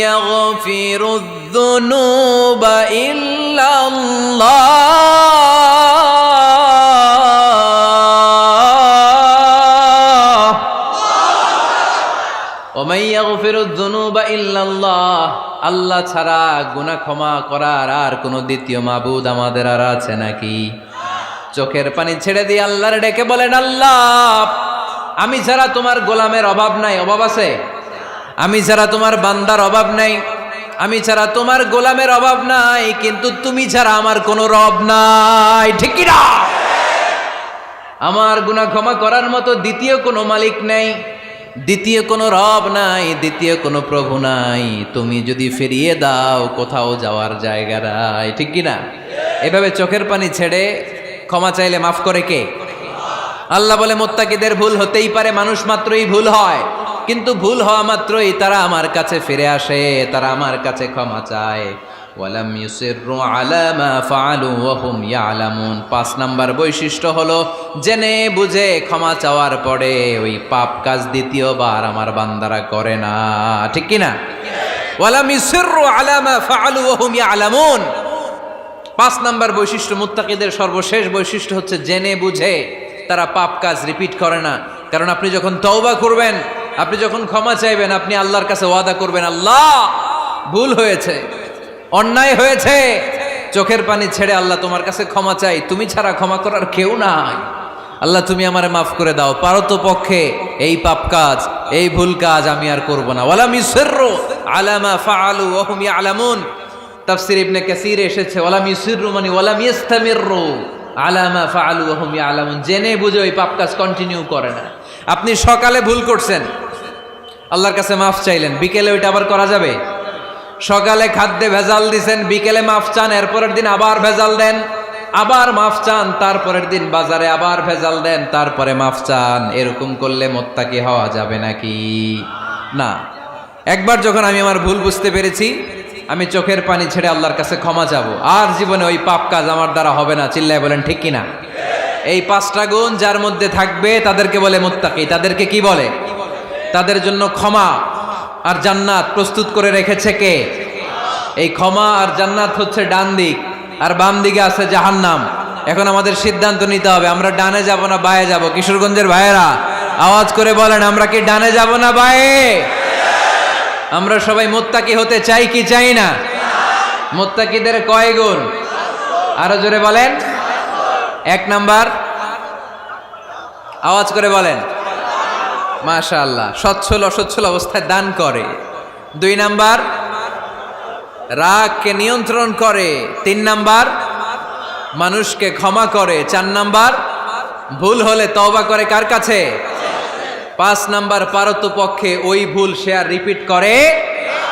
يَغْفِرُ الذُّنُوبَ إِلَّا اللَّهُ وَمَن يَغْفِرُ الذُّنُوبَ إِلَّا اللَّهُ। আল্লাহ ছাড়া গুনাহ ক্ষমা করার আর কোনো দ্বিতীয় মাবুদ আমাদের আর আছে নাকি? চোখের পানি ছেড়ে দিয়ে আল্লাহর ডেকে বলেন, আল্লাহ আমি ছাড়া তোমার গোলামের অভাব নাই। অভাব আছে? আমি ছাড়া তোমার বান্দার অভাব নাই, আমি ছাড়া তোমার গোলামের অভাব নাই, কিন্তু তুমি ছাড়া আমার কোনো রব নাই, ঠিক কি না? আমার গুনাহ ক্ষমা করার মতো দ্বিতীয় কোনো মালিক নাই, দ্বিতীয় কোনো রব নাই, দ্বিতীয় কোনো প্রভু নাই। তুমি যদি ফিরিয়ে দাও, কোথাও যাওয়ার জায়গা নাই, ঠিক কি না? এভাবে চোখের পানি ছেড়ে ক্ষমা চাইলে মাফ করে কে? আল্লাহ বলে, মুত্তাকিদের ভুল হতেই পারে, মানুষ মাত্রই ভুল হয়, কিন্তু ভুল হওয়া মাত্রই তারা আমার কাছে ফিরে আসে, তারা আমার কাছে ক্ষমা চায়। ওয়ালাম ইউসিররু আলা মা ফাআলু ওয়া হুম ইয়ালামুন। 5 নাম্বার বৈশিষ্ট্য হলো, জেনে বুঝে ক্ষমা চাওয়ার পরে ওই পাপ কাজ দ্বিতীয়বার আমার বান্দারা করে না, ঠিক কি না? ওয়ালাম ইউসিররু আলা মা ফাআলু ওয়া হুম ইয়ালামুন। 5 নাম্বার বৈশিষ্ট্য, মুত্তাকিদের সর্বশেষ বৈশিষ্ট্য হচ্ছে জেনে বুঝে তারা পাপ কাজ রিপিট করে না। কারণ আপনি যখন তওবা করবেন, আপনি যখন ক্ষমা চাইবেন, আপনি আল্লাহর কাছে ওয়াদা করবেন, আল্লাহ ভুল হয়েছে, অন্যায় হয়েছে, চোখের পানি ছেড়ে আল্লাহ তোমার কাছে ক্ষমা চাই, তুমি ছাড়া ক্ষমা করার কেউ নাই। আল্লাহ তুমি আমারে মাফ করে দাও, পারতো পক্ষে এই পাপ কাজ, এই ভুল কাজ আমি আর করব না। ওয়ালাম ইউসিররু আলা মা ফাআলু ওয়া হুম ইয়ালামুন। তাফসীর ইবনে কাসীর এসেছে, ওয়ালাম ইউসিররু মানে ওয়ালাম ইস্তামিররু আলা মা ফাআলু ওয়া হুম ইয়ালামুন। জেনে বুঝে ওই পাপ কাজ কন্টিনিউ করে না। আপনি সকালে ভুল করছেন, আল্লাহর কাছে মাফ চাইলেন, বিকেলে ওইটা আবার করা যাবে? সকালে খাদ্যে ভেজাল দিছেন, বিকেলে মাফ চান, এরপরের দিন আবার ভেজাল দেন, আবার মাফ চান, তারপরের দিন বাজারে আবার ভেজাল দেন, তারপরে মাফ চান। এরকম করলে মুত্তাকি হওয়া যাবে নাকি? না। একবার যখন আমি আমার ভুল বুঝতে পেরেছি, আমি চোখের পানি ছেড়ে আল্লাহর কাছে ক্ষমা চাবো। আর জীবনে ওই পাপ কাজ আমার দ্বারা হবে না। চিল্লায় বলেন ঠিক কিনা? এই 5টা গুণ যার মধ্যে থাকবে তাদেরকে বলে মুত্তাকি। তাদেরকে কি বলে? তাদের জন্য ক্ষমা আর জান্নাত প্রস্তুত করে রেখেছে কে? এই ক্ষমা আর জান্নাত হচ্ছে ডান দিক, আর বাম দিকে আছে জাহান্নাম। এখন আমাদের সিদ্ধান্ত নিতে হবে, আমরা ডানে যাব না বায়ে যাব। কিশোরগঞ্জের ভাইয়েরা আওয়াজ করে বলেন, আমরা কি ডানে যাব না বায়ে? আমরা সবাই মুত্তাকি হতে চাই কি চাই না? মুত্তাকিদের কয় গুণ? আরো জোরে বলেন। 1 নাম্বার, আওয়াজ করে বলেন। মাশাআল্লাহ, সচ্ছল অসচ্ছল অবস্থায় দান করে। 2 নাম্বার, রাগকে নিয়ন্ত্রণ করে। 3 নাম্বার, মানুষকে ক্ষমা করে। 4 নাম্বার, ভুল হলে তওবা করে কার কাছে? 5 নাম্বার, পারতপক্ষে ওই ভুল সে আর রিপিট করে